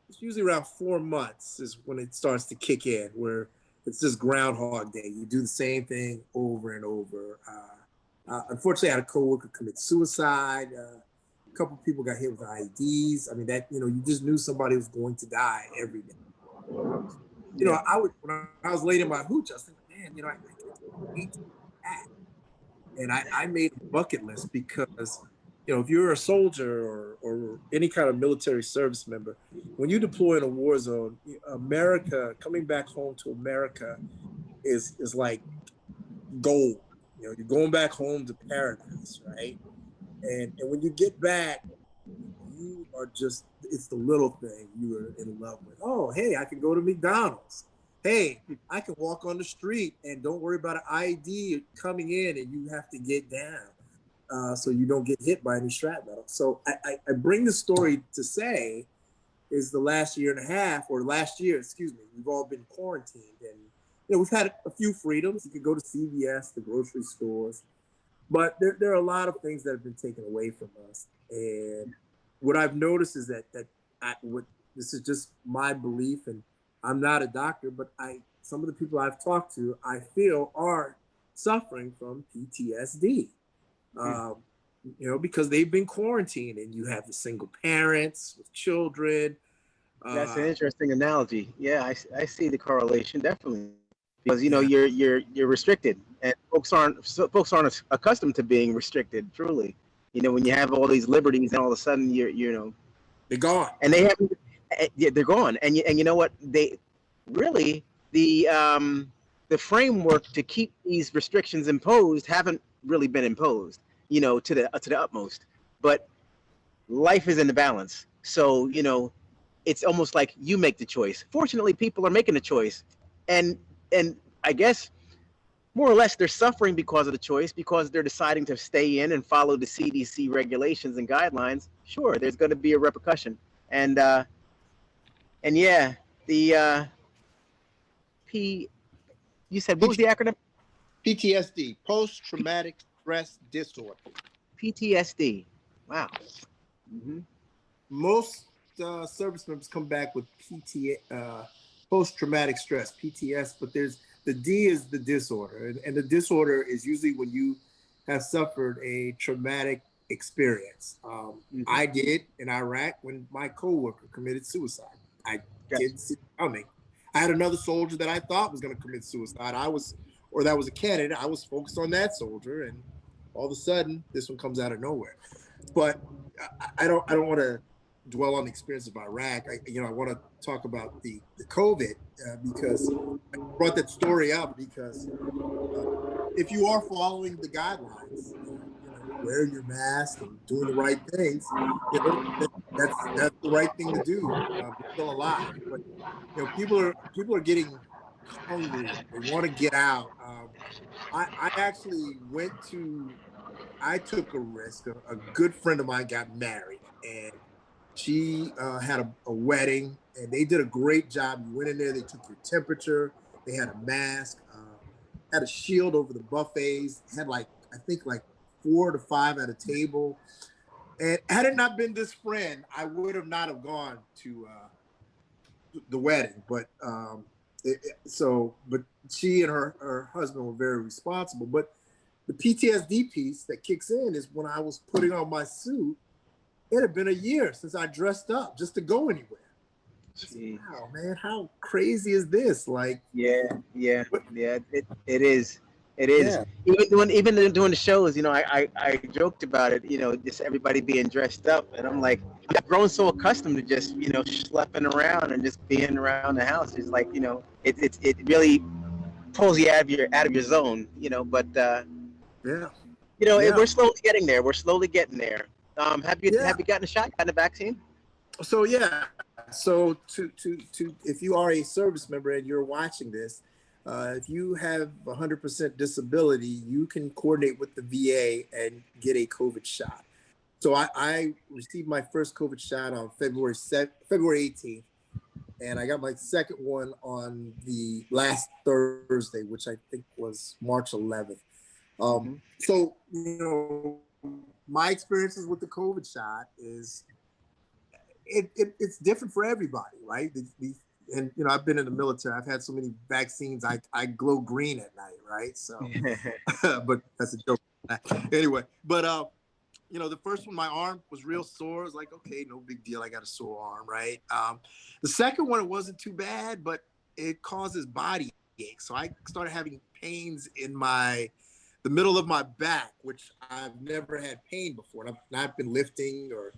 S4: it's usually around 4 months is when it starts to kick in, where it's just Groundhog Day. You do the same thing over and over. Unfortunately, I had a coworker commit suicide. A couple of people got hit with IEDs. I mean, that, you just knew somebody was going to die every day. When I was laid in my hooch, I was thinking, man, I hate that. And I made a bucket list because, if you're a soldier or any kind of military service member, when you deploy in a war zone, America, coming back home to America is like gold. You're going back home to paradise, right? And when you get back, you are just, it's the little thing you are in love with. Oh, hey, I can go to McDonald's. Hey, I can walk on the street and don't worry about an ID coming in and you have to get down so you don't get hit by any shrapnel. So I bring the story to say is the last year and a half, or last year, excuse me, we've all been quarantined. And, we've had a few freedoms. You could go to CVS, the grocery stores, but there are a lot of things that have been taken away from us. And what I've noticed is that this is just my belief, and I'm not a doctor, but some of the people I've talked to, I feel are suffering from PTSD, because they've been quarantined, and you have the single parents with children.
S1: That's an interesting analogy. Yeah, I see the correlation definitely, because you're restricted, and folks aren't accustomed to being restricted. Truly, when you have all these liberties, and all of a sudden
S4: they're gone,
S1: and they haven't. Yeah, they're gone, and you know what? They really the framework to keep these restrictions imposed haven't really been imposed, to the utmost. But life is in the balance, so it's almost like you make the choice. Fortunately, people are making the choice, and I guess more or less they're suffering because of the choice, because they're deciding to stay in and follow the CDC regulations and guidelines. Sure, there's going to be a repercussion, and yeah, the you said, what was the acronym?
S5: PTSD, post-traumatic stress disorder.
S1: PTSD. Wow. Mm-hmm.
S4: Most service members come back with post-traumatic stress, PTS, but the D is the disorder. And the disorder is usually when you have suffered a traumatic experience. I did in Iraq when my coworker committed suicide. I didn't see it coming. I had another soldier that I thought was going to commit suicide. That was a candidate. I was focused on that soldier, and all of a sudden, this one comes out of nowhere. But I don't want to dwell on the experience of Iraq. I want to talk about the COVID because I brought that story up because if you are following the guidelines, wearing your mask and doing the right things, that's the right thing to do. We're still alive, but people are getting hungry. They want to get out. I actually I took a risk. A good friend of mine got married, and she had a wedding, and they did a great job. You went in there, they took your temperature, they had a mask, had a shield over the buffets, had I think 4 to 5 at a table. And had it not been this friend, I would have not have gone to the wedding. But but she and her husband were very responsible. But the PTSD piece that kicks in is when I was putting on my suit. It had been a year since I dressed up just to go anywhere. Wow, man, how crazy is this?
S1: Yeah, it is. It is. Yeah. Even doing the shows, I joked about it, just everybody being dressed up. And I'm like, I've grown so accustomed to just, schlepping around and just being around the house. It's like, it really pulls you out of your zone, but we're slowly getting there. We're slowly getting there. Have you gotten a shot? Gotten a vaccine?
S4: So to if you are a service member and you're watching this, if you have 100% disability, you can coordinate with the VA and get a COVID shot. So I received my first COVID shot on February 18th, and I got my second one on the last Thursday, which I think was March 11th. So my experiences with the COVID shot is it's different for everybody, right? And I've been in the military. I've had so many vaccines. I glow green at night, right? So, but that's a joke. Anyway, but the first one, my arm was real sore. I was like, okay, no big deal. I got a sore arm, right? The second one, it wasn't too bad, but it causes body ache. So I started having pains in the middle of my back, which I've never had pain before. And I've not been lifting or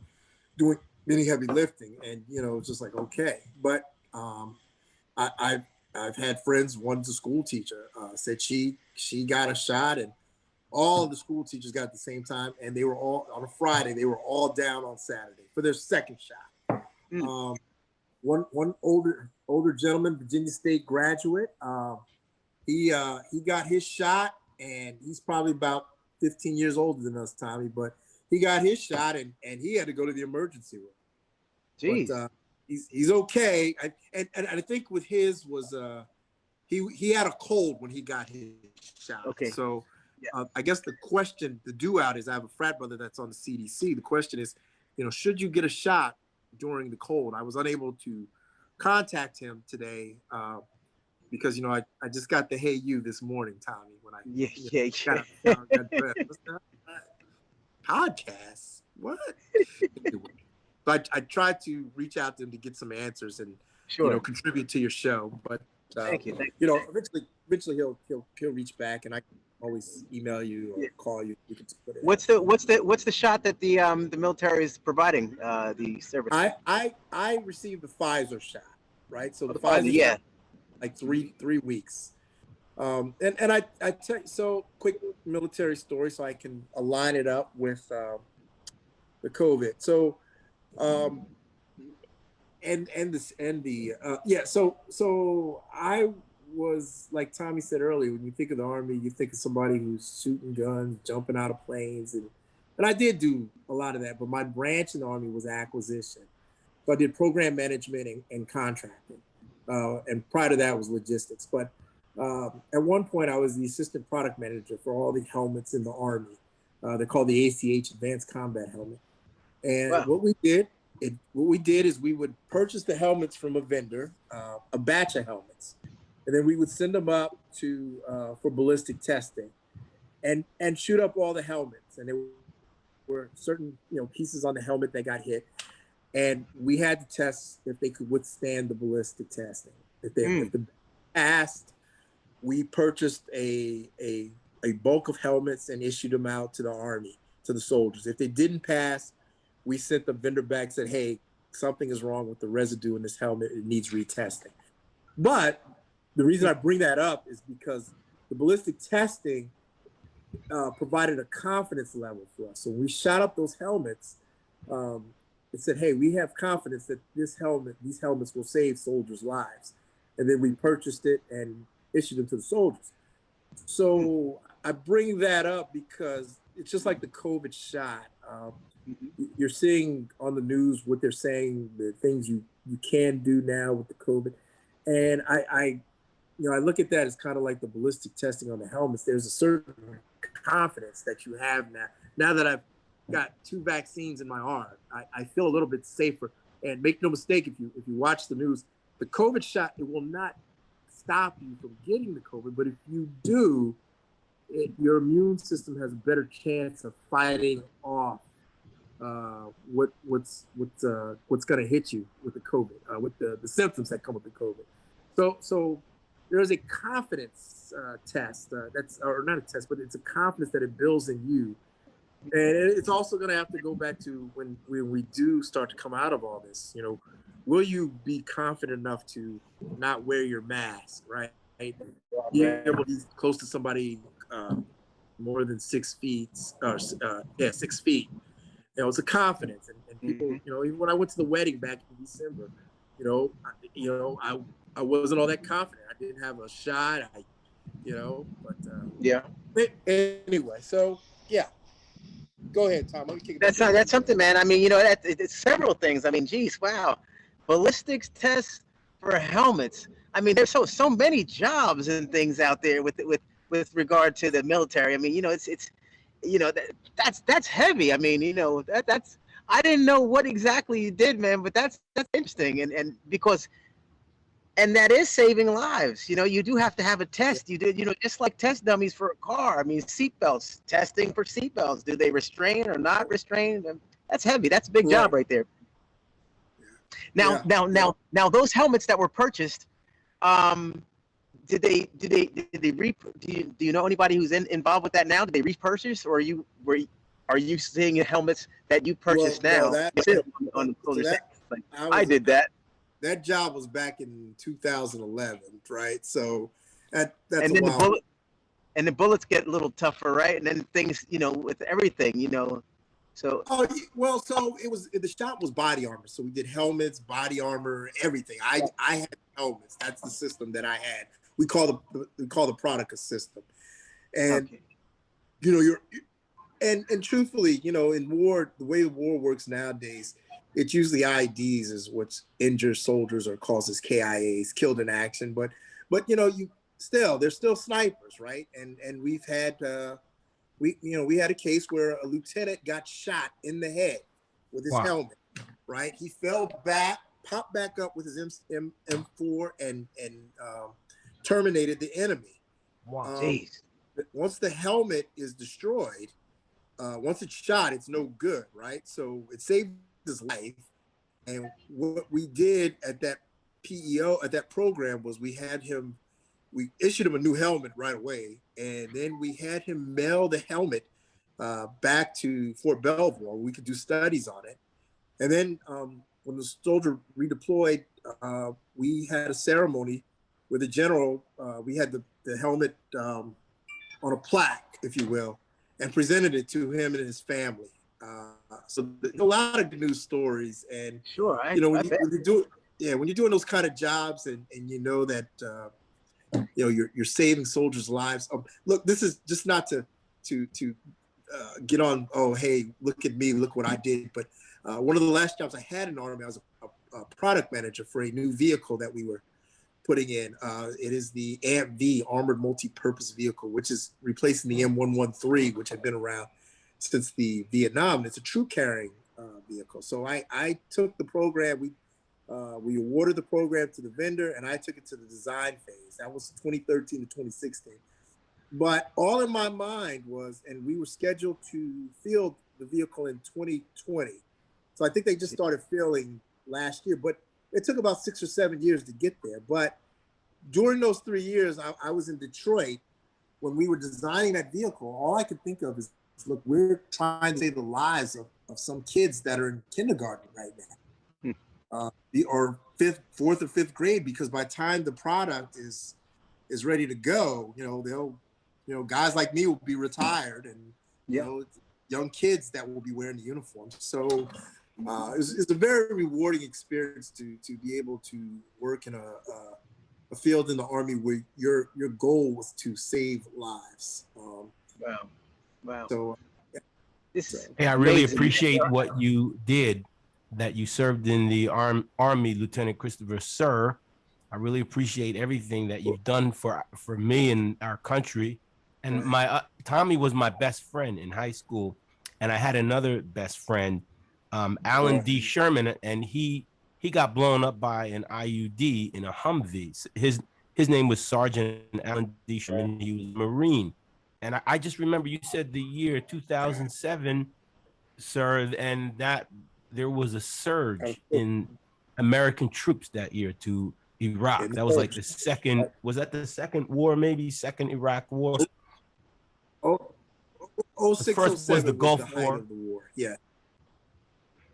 S4: doing any heavy lifting, and it's just like, okay. But I've had friends. One's a school teacher. Said she got a shot, and all of the school teachers got at the same time, and they were all on a Friday. They were all down on Saturday for their second shot. One older gentleman, Virginia State graduate, he got his shot, and he's probably about 15 years older than us, Tommy, but he got his shot, and he had to go to the emergency room.
S1: Jeez.
S4: But he's okay. And I think with his was he had a cold when he got his shot.
S1: Okay.
S4: So I guess the question, the do out is, I have a frat brother that's on the CDC. The question is, should you get a shot during the cold? I was unable to contact him today because I just got the "Hey you" this morning, Tommy. When I got dressed. What's that? Podcasts? What? But I tried to reach out to him to get some answers and contribute to your show. But
S1: thank you.
S4: Eventually he'll reach back, and I can always email you or call you. You can put it
S1: what's the shot that the military is providing the service?
S4: I received the Pfizer shot, right? So the Pfizer shot, like three weeks. And I tell you, so quick military story so I can align it up with the COVID. So so I was, like Tommy said earlier, when you think of the Army, you think of somebody who's shooting guns, jumping out of planes, and I did do a lot of that, but my branch in the Army was acquisition. So I did program management and contracting, and prior to that was logistics. But at one point, I was the assistant product manager for all the helmets in the Army. They're called the ACH, Advanced Combat Helmet. And what we did is we would purchase the helmets from a vendor, a batch of helmets, and then we would send them up to for ballistic testing, and shoot up all the helmets. And there were certain pieces on the helmet that got hit, and we had to test if they could withstand the ballistic testing. If they passed, we purchased a bulk of helmets and issued them out to the Army, to the soldiers. If they didn't pass, we sent the vendor back and said, hey, something is wrong with the residue in this helmet. It needs retesting. But the reason I bring that up is because the ballistic testing provided a confidence level for us. So when we shot up those helmets, it said, hey, we have confidence that these helmets will save soldiers' lives. And then we purchased it and issued them to the soldiers. So I bring that up because it's just like the COVID shot. You're seeing on the news what they're saying, the things you can do now with the COVID. And I look at that as kind of like the ballistic testing on the helmets. There's a certain confidence that you have now that I've got 2 vaccines in my arm. I feel a little bit safer. And make no mistake, if you watch the news, the COVID shot, it will not stop you from getting the COVID. But if you do, your immune system has a better chance of fighting off what's going to hit you with the COVID, with the symptoms that come with the COVID. So there's a confidence test or not a test, but it's a confidence that it builds in you. And it's also going to have to go back to when we do start to come out of all this, will you be confident enough to not wear your mask, right? Be able to be close to somebody more than 6 feet, 6 feet. It's a confidence, and people, even when I went to the wedding back in December, I wasn't all that confident. I didn't have a shot, but anyway, so yeah. Go ahead, Tom. Let me kick it.
S1: That's something, man. I mean, it's several things. I mean, geez, wow, ballistics tests for helmets. I mean, there's so many jobs and things out there with regard to the military. I mean, that's heavy. I mean, that's I didn't know what exactly you did, man, but that's interesting, and because. And that is saving lives. You do have to have a test. You did, just like test dummies for a car. I mean, seatbelts, testing for seatbelts. Do they restrain or not restrain? That's heavy. That's a big job right there. Now, those helmets that were purchased, do you know anybody who's involved with that now? Did they repurchase, or are you seeing helmets that you purchased now? I did that.
S4: That job was back in 2011, right? So that's
S1: and
S4: a
S1: then
S4: while.
S1: and the bullets get a little tougher, right? And then things, with everything, so.
S4: Oh, well, so the shop was body armor. So we did helmets, body armor, everything. I had helmets. That's the system that I had. We call the product a system. And,
S1: Okay.
S4: and truthfully, in war, the way the war works nowadays, it's usually IEDs is what injures soldiers or causes KIAs, killed in action. But they're still snipers, right? And we've had, we had a case where a lieutenant got shot in the head with his helmet, right? He fell back, popped back up with his M4 and terminated the enemy.
S3: Wow.
S1: Jeez.
S4: Once the helmet is destroyed, once it's shot, it's no good, right? So it saved his life. And what we did at that at that program was we issued him a new helmet right away. And then we had him mail the helmet back to Fort Belvoir. We could do studies on it. And then when the soldier redeployed, we had a ceremony with the general. We had the helmet on a plaque, if you will, and presented it to him and his family. So there's a lot of good news stories. And
S1: Sure.
S4: when you're doing those kind of jobs and you know that you're saving soldiers' lives. Look, this is just not to get on. Oh, hey, look at me, look what I did. But one of the last jobs I had in the Army, I was a product manager for a new vehicle that we were putting in. It is the AMP-V, Armored Multi-Purpose Vehicle, which is replacing the M113, which had been around since the Vietnam. And it's a troop carrying vehicle. So I took the program. We awarded the program to the vendor, and I took it to the design phase. That was 2013 to 2016. But all in my mind was, and we were scheduled to field the vehicle in 2020. So I think they just started fielding last year, but it took about 6 or 7 years to get there. But during those 3 years, I was in Detroit when we were designing that vehicle. All I could think of is, look, we're trying to save the lives of some kids that are in kindergarten right now. Or fourth or fifth grade, because by the time the product is ready to go, guys like me will be retired, and young kids that will be wearing the uniforms. So it's a very rewarding experience to be able to work in a field in the Army where your goal was to save lives.
S1: Wow.
S4: So,
S3: Hey, I really appreciate what you did. That you served in the Army, Lieutenant Christopher Sir. I really appreciate everything that you've done for me and our country. And my Tommy was my best friend in high school, and I had another best friend, Alan D. Sherman, and he got blown up by an IUD in a Humvee. His name was Sergeant Alan D. Sherman. He was a Marine, and I just remember you said the year 2007, sir, and that. There was a surge in American troops that year to Iraq. That was like the second, was that the second war, maybe second Iraq war?
S4: Oh,
S3: The first was the Gulf War.
S4: Yeah.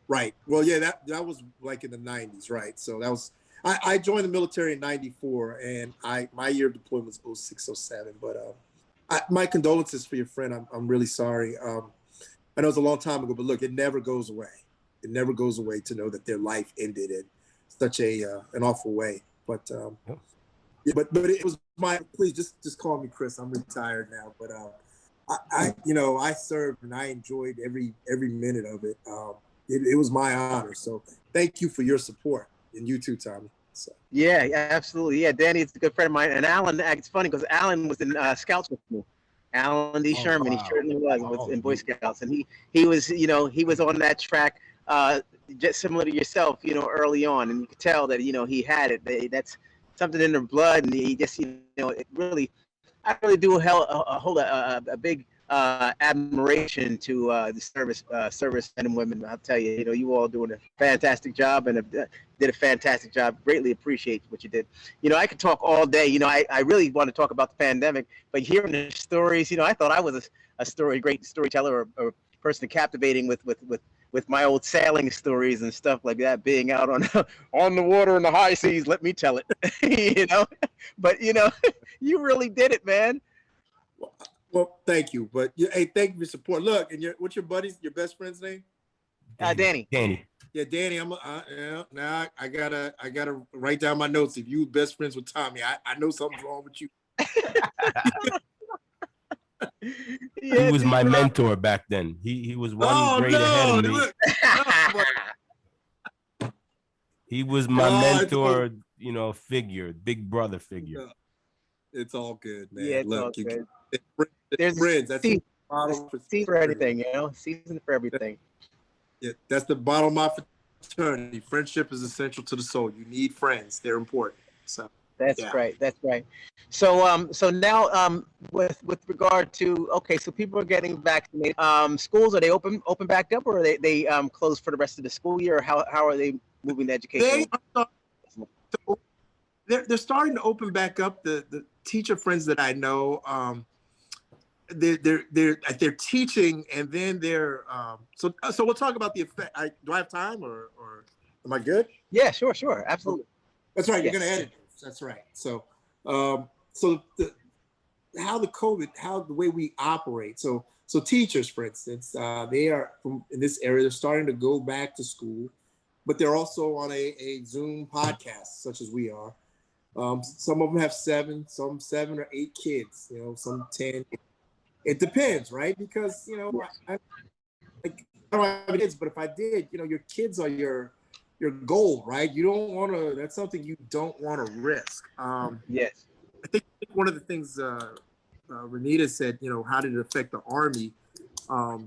S4: Right. Well, yeah, that was like in the 90s, right? So that was, I joined the military in 94, and my year of deployment was 06, 07. But my condolences for your friend. I'm really sorry. I know it's a long time ago, but look, it never goes away. It never goes away to know that their life ended in such an awful way. But but it was please just call me Chris. I'm retired now, but I served and I enjoyed every minute of it. It was my honor. So thank you for your support, and you too, Tommy. So.
S1: Yeah, absolutely. Yeah, Danny is a good friend of mine, and Alan. It's funny because Alan was in Scouts with me. Alan D. Sherman, he certainly was in Boy Scouts, and he was he was on that track. Just similar to yourself, early on, and you could tell that he had it. That's something in their blood, and he just it really, I really do hold a big admiration to the service men and women. I'll tell you, you all doing a fantastic job and did a fantastic job. Greatly appreciate what you did. I could talk all day. I really want to talk about the pandemic, but hearing the stories, I thought I was a great storyteller or person captivating with my old sailing stories and stuff like that, being out on the water in the high seas. Let me tell it, but you really did it, man.
S4: Well, thank you, but hey, thank you for your support. Look, and what's your best friend's name?
S1: Danny.
S3: Danny.
S4: Yeah, Danny. Now I gotta write down my notes. If you best friends with Tommy, I know something's wrong with you.
S3: He was my mentor back then. He was one grade ahead of me.
S4: Look,
S3: He was my mentor, figure, big brother figure.
S4: it's all good, man.
S1: Yeah, it's
S4: look,
S1: all good.
S4: There's friends. That's the bottom
S1: for anything, season for everything.
S4: Yeah, that's the bottom of my fraternity. Friendship is essential to the soul. You need friends; they're important. So
S1: that's right. That's right. So so now with regard to so people are getting vaccinated. Schools, are they open back up, or are they closed for the rest of the school year? Or how are they moving the education?
S4: They're starting to open back up. The teacher friends that I know, they're teaching, and then they're so we'll talk about the effect. Do I have time, or am I good?
S1: Yeah, sure, absolutely.
S4: That's right. You're gonna edit this. That's right. So the way we operate. So teachers, for instance, they are in this area. They're starting to go back to school, but they're also on a Zoom podcast, such as we are. Some of them have 7 or 8 kids. Some 10. It depends, right? Because I don't have kids, but if I did, your kids are your goal, right? You don't want to. That's something you don't want to risk.
S1: Yes.
S4: I think one of the things Renita said, how did it affect the Army? A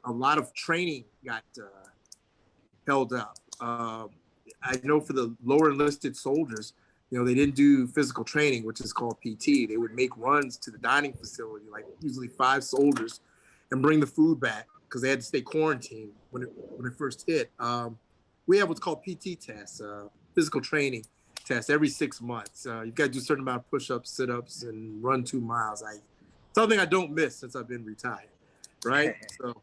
S4: lot of training got held up. I know for the lower enlisted soldiers, they didn't do physical training, which is called PT. They would make runs to the dining facility, like usually 5 soldiers, and bring the food back because they had to stay quarantined when it first hit. We have what's called PT tests, physical training tests every 6 months. You've got to do a certain amount of push-ups, sit-ups, and run 2 miles. Something I don't miss since I've been retired, right? So,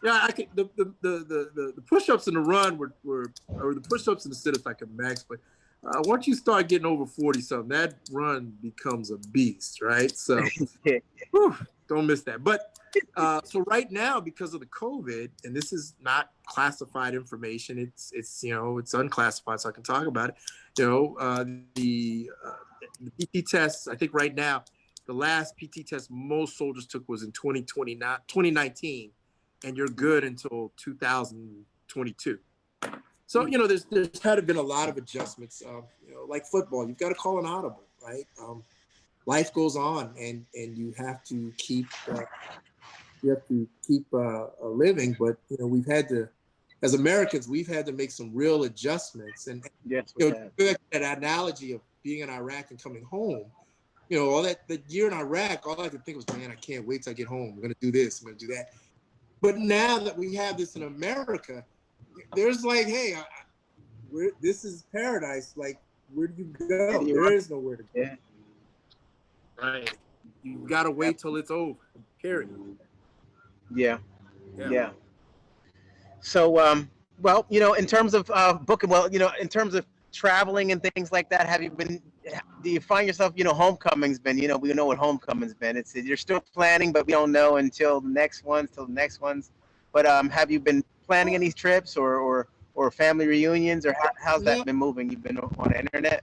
S4: yeah, I could the push-ups and the run or the push-ups and the sit-ups I can max, but once you start getting over 40-something, that run becomes a beast, right? So, don't miss that. But so right now, because of the COVID, and this is not classified information, it's unclassified, so I can talk about it. The PT tests, I think right now, the last PT test most soldiers took was in 2019, and you're good until 2022. So, there's had to been a lot of adjustments. Like football, you've got to call an audible, right? Life goes on, and you have to keep living. But we've had to, as Americans, we've had to make some real adjustments. And
S1: yes,
S4: that analogy of being in Iraq and coming home, all that year in Iraq, all I could think was, man, I can't wait till I get home. I'm gonna do this, I'm gonna do that. But now that we have this in America, there's like, hey, this is paradise. Like, where do you go? There is nowhere to go.
S1: Yeah.
S4: Right. You got to wait till it's over. Period.
S1: Yeah. So, well, in terms of booking, in terms of traveling and things like that, do you find yourself, homecoming's been, we know what homecoming's been. You're still planning, but we don't know until the next ones. But have you been planning any trips or family reunions, or how's that been moving? You've been on the internet?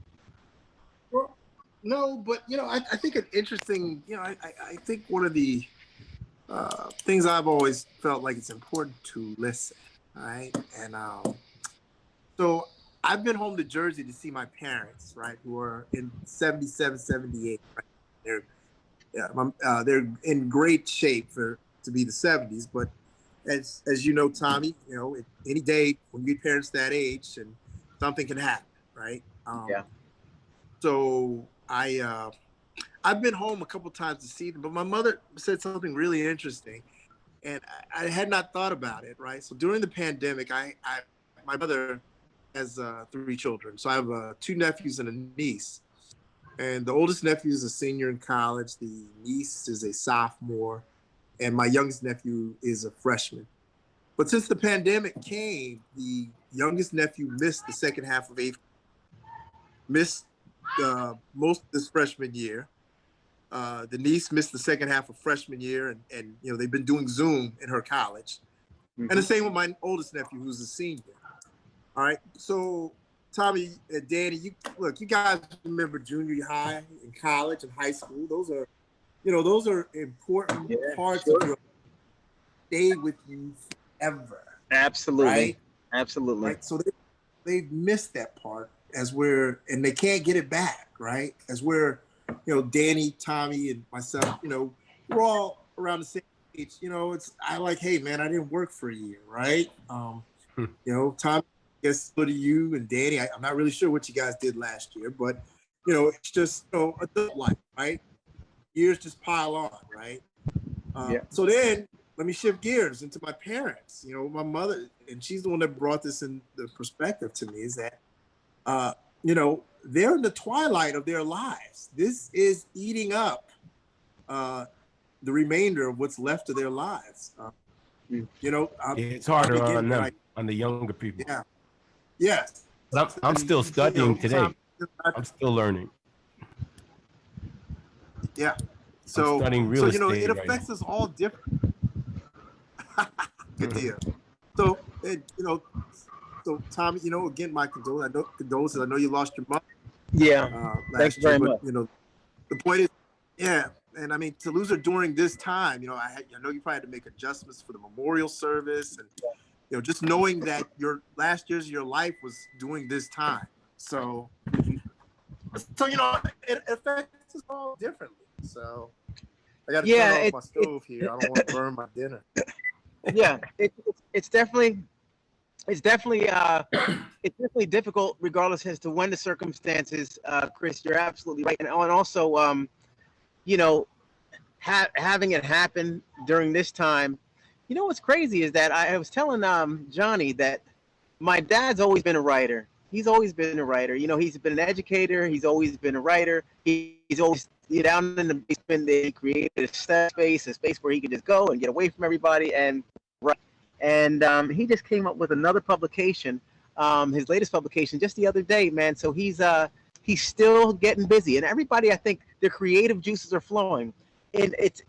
S4: Well, no, but I think an interesting, I think one of the things I've always felt like it's important to listen, right? And so I've been home to Jersey to see my parents, right, who are in 77, 78. Right? They're in great shape to be the 70s, but as you know, Tommy, any day when you get parents that age, and something can happen, right? So I've been home a couple times to see them, but my mother said something really interesting, and I had not thought about it, right? So during the pandemic, my mother has 3 children. So I have 2 nephews and a niece, and the oldest nephew is a senior in college. The niece is a sophomore, and my youngest nephew is a freshman. But since the pandemic came, the youngest nephew missed the second half of 8th, missed most of this freshman year. The niece missed the second half of freshman year, and you know they've been doing Zoom in her college. And the same with my oldest nephew, who's a senior. All right. So Tommy and Danny, you guys remember junior high and college and high school. Those are important parts of your stay with you forever.
S1: Absolutely.
S4: Right?
S1: Absolutely.
S4: Right. So they've missed that part and they can't get it back, right? As we're, Danny, Tommy, and myself, we're all around the same age. I like, hey man, I didn't work for a year, right? Tommy, I guess to you and Danny, I'm not really sure what you guys did last year, but it's just adult life, right? Years just pile on, right? So then let me shift gears into my parents. My mother, and she's the one that brought this in the perspective to me, is that they're in the twilight of their lives. This is eating up the remainder of what's left of their lives.
S3: It's harder on them, on the younger people.
S4: Yeah. Yes.
S3: But I'm still studying today. I'm still learning.
S4: Yeah. So,
S3: I'm studying real estate
S4: it affects us all different. Good deal. So, so Tommy, again, my condolences. I know you lost your mother.
S1: Yeah. Thanks very much.
S4: The point is, and I mean, to lose her during this time, I know you probably had to make adjustments for the memorial service, and just knowing that your last years of your life was during this time. So it affects us all differently. So I got to turn off my stove here. I don't want to burn my dinner.
S1: Yeah, it's definitely difficult regardless as to when the circumstances. Chris, you're absolutely right, and also having it happen during this time. What's crazy is that I was telling Johnny that my dad's always been a writer. He's always been a writer. He's been an educator. He's always been a writer. He's always down in the basement. They created a space where he could just go and get away from everybody and write. And he just came up with another publication, his latest publication, just the other day, man. So he's still getting busy, and everybody, I think, their creative juices are flowing. And it's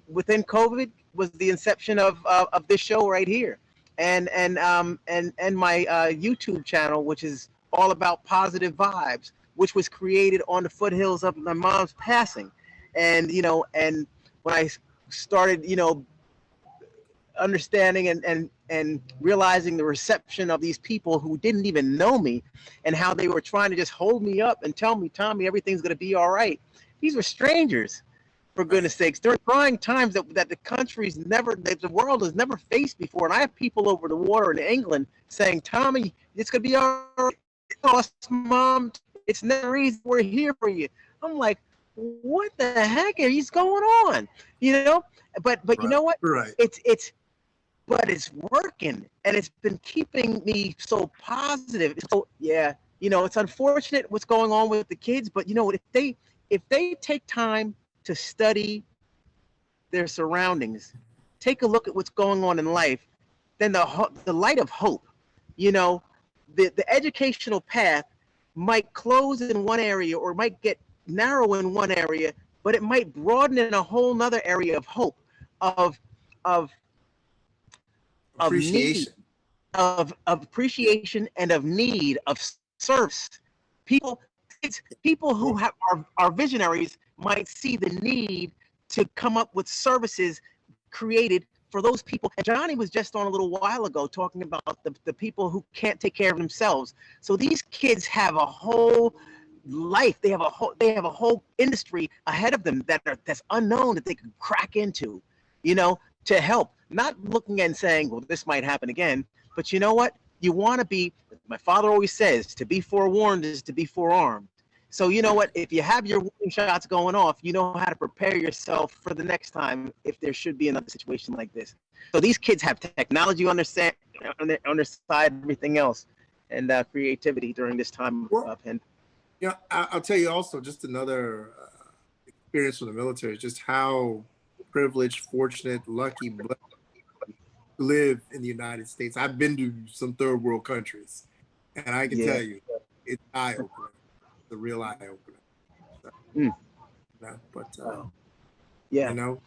S1: within COVID was the inception of this show right here, and my YouTube channel, which is all about positive vibes, which was created on the foothills of my mom's passing, and when I started, understanding and realizing the reception of these people who didn't even know me, and how they were trying to just hold me up and tell me, Tommy, everything's going to be all right. These were strangers, for goodness sakes. During trying times that the world has never faced before. And I have people over the water in England saying, Tommy, it's going to be all right. Mom, it's never easy. We're here for you. I'm like, what the heck is going on? But right. You know what?
S4: Right.
S1: But it's working, and it's been keeping me so positive. So it's unfortunate what's going on with the kids, but if they take time to study their surroundings, take a look at what's going on in life, then the light of hope, the educational path might close in one area or might get narrow in one area, but it might broaden in a whole nother area of hope, of
S4: appreciation,
S1: of appreciation, and of need, of service. People who are visionaries might see the need to come up with services created for those people. And Johnny was just on a little while ago talking about the people who can't take care of themselves. So these kids have a whole life. They have a whole industry ahead of them that's unknown, that they could crack into, to help. Not looking and saying, well, this might happen again, but you know what? You want to be, my father always says, to be forewarned is to be forearmed. So you know what? If you have your warning shots going off, you know how to prepare yourself for the next time if there should be another situation like this. So these kids have technology on their side, everything else, and creativity during this time of pandemic.
S4: I'll tell you also just another experience from the military is just how privileged, fortunate, lucky, blessed to live in the United States. I've been to some third world countries, and I can tell you, it's eye-opening. It's a real eye-opener. So. But
S1: Yeah.
S4: you know,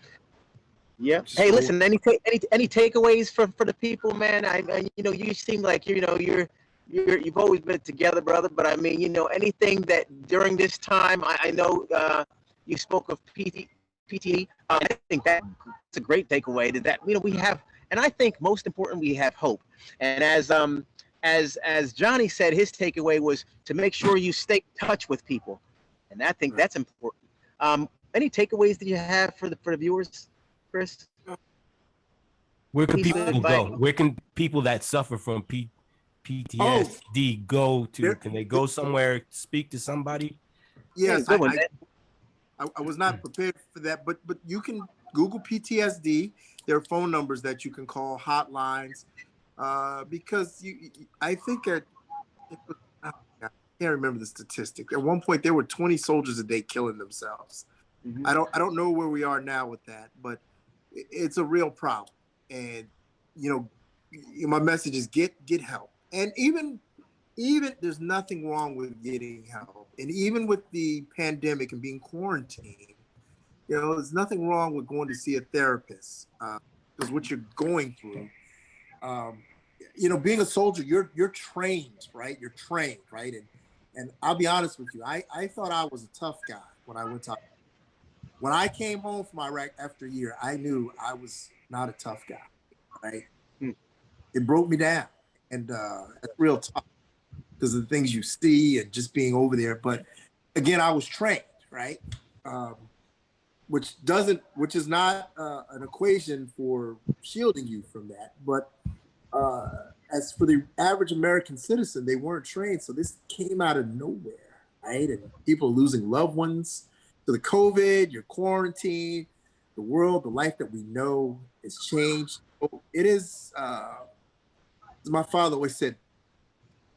S1: Yeah.
S4: just
S1: Hey,
S4: go-
S1: listen. Any takeaways for the people, man? You seem like you've always been together, brother. But I mean, anything that during this time, I know you spoke of PT. I think that's a great takeaway. That we have, and I think most important, we have hope. And as Johnny said, his takeaway was to make sure you stay in touch with people, and I think that's important. Any takeaways that you have for the viewers? Chris?
S3: Where can
S1: Piece of
S3: people
S1: advice.
S3: go? Where can people that suffer from PTSD go to?
S4: there-
S3: Can they go somewhere, speak to somebody?
S4: yes,
S1: Good one, man.
S4: I was not prepared for that, but you can Google PTSD. There are phone numbers that you can call, hotlines, because I think I can't remember the statistic. At one point, there were 20 soldiers a day killing themselves.
S1: Mhm.
S4: I don't know where we are now with that, but it's a real problem. And my message is get help. And even there's nothing wrong with getting help. And even with the pandemic and being quarantined, there's nothing wrong with going to see a therapist, because what you're going through. Being a soldier, you're trained, right? You're trained, right? And I'll be honest with you, I thought I was a tough guy when I went to. When I came home from Iraq after a year, I knew I was not a tough guy, right? It broke me down, and it's real tough because of the things you see and just being over there. But again, I was trained, right? Which is not an equation for shielding you from that. But as for the average American citizen, they weren't trained, so this came out of nowhere, right? And people losing loved ones. So the COVID, your quarantine, the world, the life that we know has changed. So it is, as my father always said,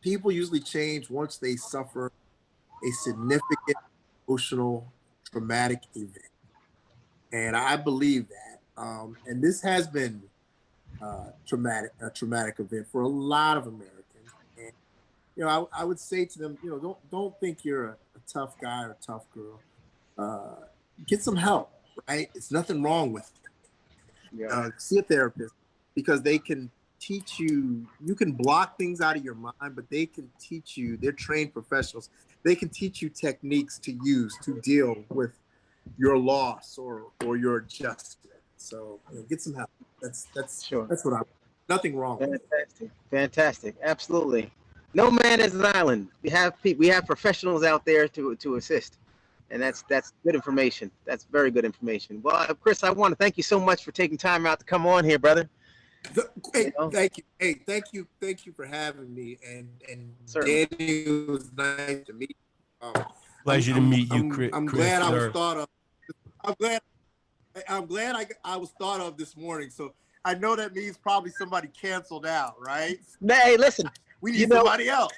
S4: people usually change once they suffer a significant emotional traumatic event. And I believe that. And this has been a traumatic event for a lot of Americans. And, I would say to them, don't think you're a tough guy or a tough girl. Get some help, right? It's nothing wrong with it. See a therapist, because they can teach you. You can block things out of your mind, but they can teach you. They're trained professionals. They can teach you techniques to use to deal with your loss or your adjustment. So get some help. That's
S1: Sure.
S4: That's what nothing wrong with it.
S1: Fantastic. Absolutely. No man is an island. We have professionals out there to assist. And that's good information. That's very good information. Well, Chris, I want to thank you so much for taking time out to come on here, brother.
S4: Hey, thank you. Hey, thank you for having me. And
S1: Certainly.
S4: Danny, it was nice to meet you.
S3: Pleasure to meet you, Chris.
S4: I'm glad I was
S3: sir.
S4: thought of. I'm glad I was thought of this morning. So I know that means probably somebody canceled out, right?
S1: Hey, listen.
S4: We need somebody else.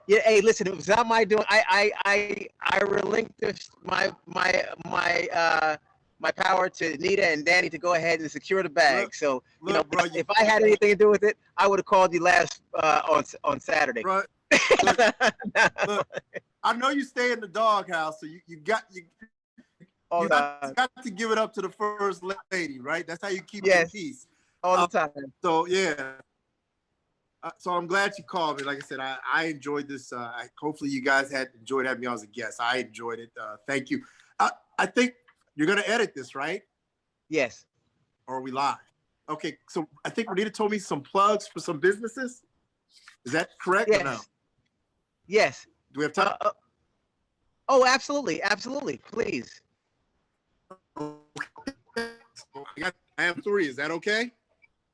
S1: Yeah, hey, listen, it was not my doing. I relinquished my power to Nita and Danny to go ahead and secure the bag.
S4: Look, bro,
S1: if I had anything to do with it, I would have called you last on Saturday.
S4: Bro, look, I know you stay in the doghouse, so you got to give it up to the first lady, right? That's how you keep the peace
S1: all the time.
S4: So yeah. So I'm glad you called me. Like I said, I enjoyed this. Hopefully you guys had enjoyed having me on as a guest. I enjoyed it. Thank you. I think you're going to edit this, right?
S1: Yes.
S4: Or are we live? Okay. So I think Renita told me some plugs for some businesses. Is that correct?
S1: Yes.
S4: Or no?
S1: Yes.
S4: Do we have time?
S1: Oh, absolutely. Absolutely. Please.
S4: I have 3. Is that okay?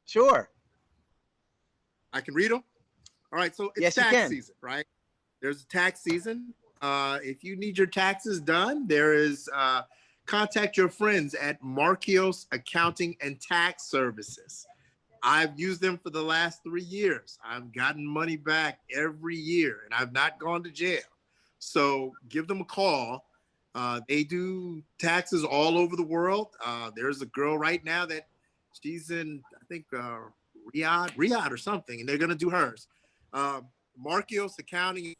S1: Sure.
S4: I can read them. All right. So it's tax season, right? There's a tax season. If you need your taxes done, there is contact your friends at Marquios Accounting and Tax Services. I've used them for the last 3 years. I've gotten money back every year, and I've not gone to jail. So give them a call. They do taxes all over the world. There's a girl right now that she's in, I think, Riyadh or something, and they're going to do hers. Marquios Accounting,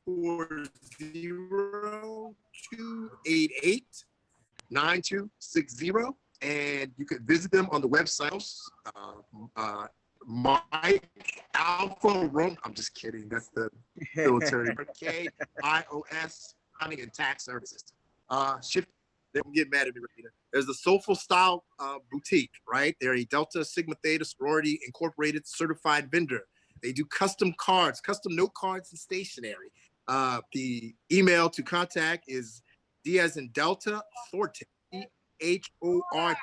S4: 540-288-9260. And you can visit them on the website. Mike Alpha Rome. I'm just kidding. That's the military. KIOS Accounting and Tax Services. Ship. They don't get mad at me, Rita. There's the Soulful Style Boutique, right? They're a Delta Sigma Theta Sorority Incorporated certified vendor. They do custom cards, custom note cards, and stationery. The email to contact is D as in Delta Thornton, HORT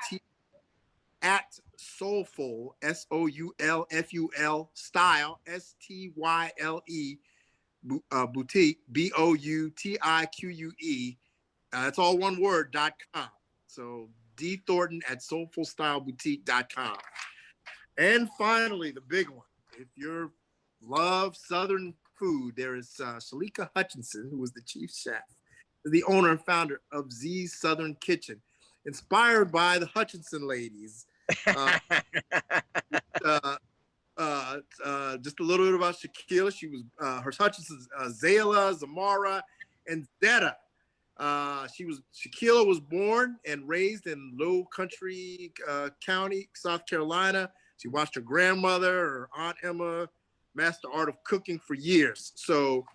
S4: at Soulful, SOULFUL style, STYLE boutique, BOUTIQUE. That's all one word, .com. So D Thornton at soulfulstyleboutique.com. And finally, the big one. If you love Southern food, there is Shalika Hutchinson, who was the chief chef, the owner and founder of Z's Southern Kitchen, inspired by the Hutchinson ladies. Just a little bit about Shaquilla. She was her Hutchinson's Zayla, Zamara, and Zeta. Shaquilla was born and raised in Low Country County, South Carolina. She watched her grandmother, her Aunt Emma, master art of cooking for years. So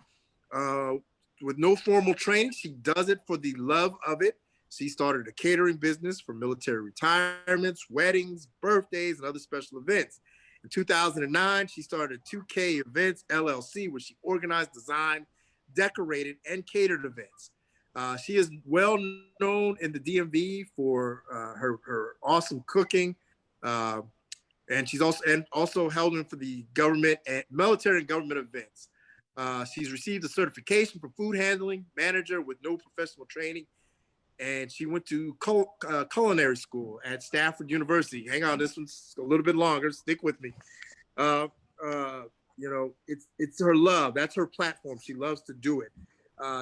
S4: with no formal training, she does it for the love of it. She started a catering business for military retirements, weddings, birthdays, and other special events. In 2009, she started 2K Events LLC, where she organized, designed, decorated, and catered events. She is well known in the DMV for her awesome cooking, and she's also held in for the government and military and government events. She's received a certification for food handling manager with no professional training, and she went to culinary school at Stafford University. Hang on, this one's a little bit longer. Stick with me. You know, it's her love. That's her platform. She loves to do it.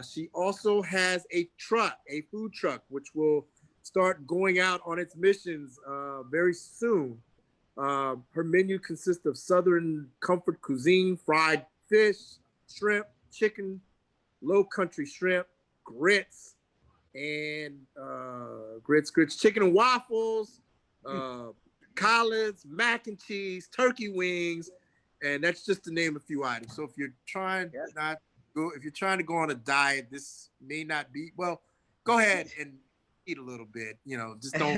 S4: She also has a food truck, which will start going out on its missions very soon. Her menu consists of Southern comfort cuisine, fried fish, shrimp, chicken, low country shrimp, grits, and chicken and waffles, collards, mac and cheese, turkey wings, and that's just to name a few items. So if you're trying to go on a diet, this may not be, well, go ahead and eat a little bit, you know, just don't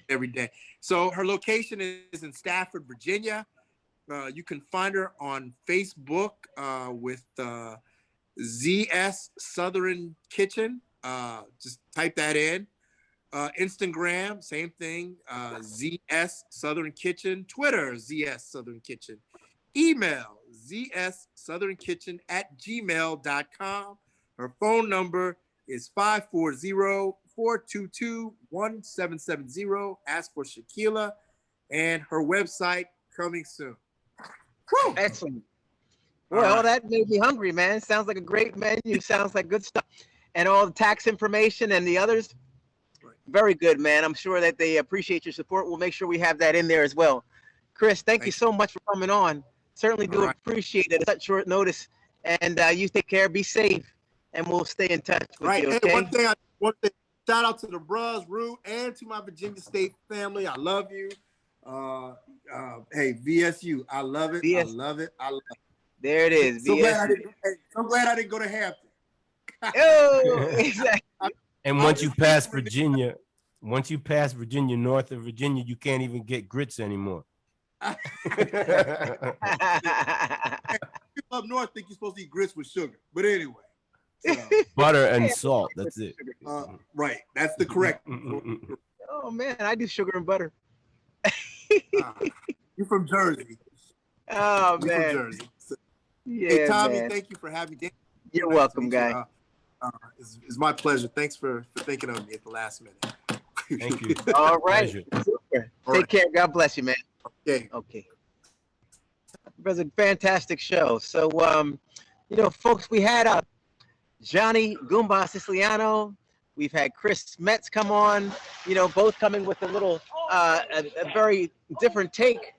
S4: every day. So her location is in Stafford, Virginia. You can find her on Facebook with ZS Southern Kitchen. Just type that in. Instagram, same thing, ZS Southern Kitchen. Twitter, ZS Southern Kitchen. Email, zssouthernkitchen@gmail.com. Her phone number is 540-422-1770. Ask for Shaquilla, and her website coming soon.
S1: Woo! Excellent. Well, that made me hungry, man. Sounds like a great menu. Sounds like good stuff. And all the tax information and the others, very good, man. I'm sure that they appreciate your support. We'll make sure we have that in there as well. Chris, thank you so much for coming on. Certainly do appreciate it at such short notice. And you take care, be safe, and we'll stay in touch with you, okay?
S4: Hey, one thing, shout out to the bros, Rue, and to my Virginia State family. I love you. Hey, VSU, I love it. I love it. I love it.
S1: There it is.
S4: So glad I didn't go to Hampton.
S1: Oh, exactly.
S3: And once you pass Virginia, north of Virginia, you can't even get grits anymore.
S4: People up north think you're supposed to eat grits with sugar, but anyway.
S3: Butter and salt. That's it.
S4: Right. That's the correct.
S1: Oh man, I do sugar and butter.
S4: You're from Jersey.
S1: Oh man.
S4: You're from Jersey. So,
S1: yeah,
S4: hey Tommy,
S1: man.
S4: Thank you for having me.
S1: You're welcome, guy.
S4: It's my pleasure. Thanks for thinking of me at the last minute.
S3: Thank you.
S1: All right.
S3: Super.
S1: Take care. God bless you, man.
S4: Okay.
S1: Okay. It was a fantastic show. So, you know, folks, we had Johnny Goumba Siciliano. We've had Chris Metz come on, you know, both coming with a little, a very different take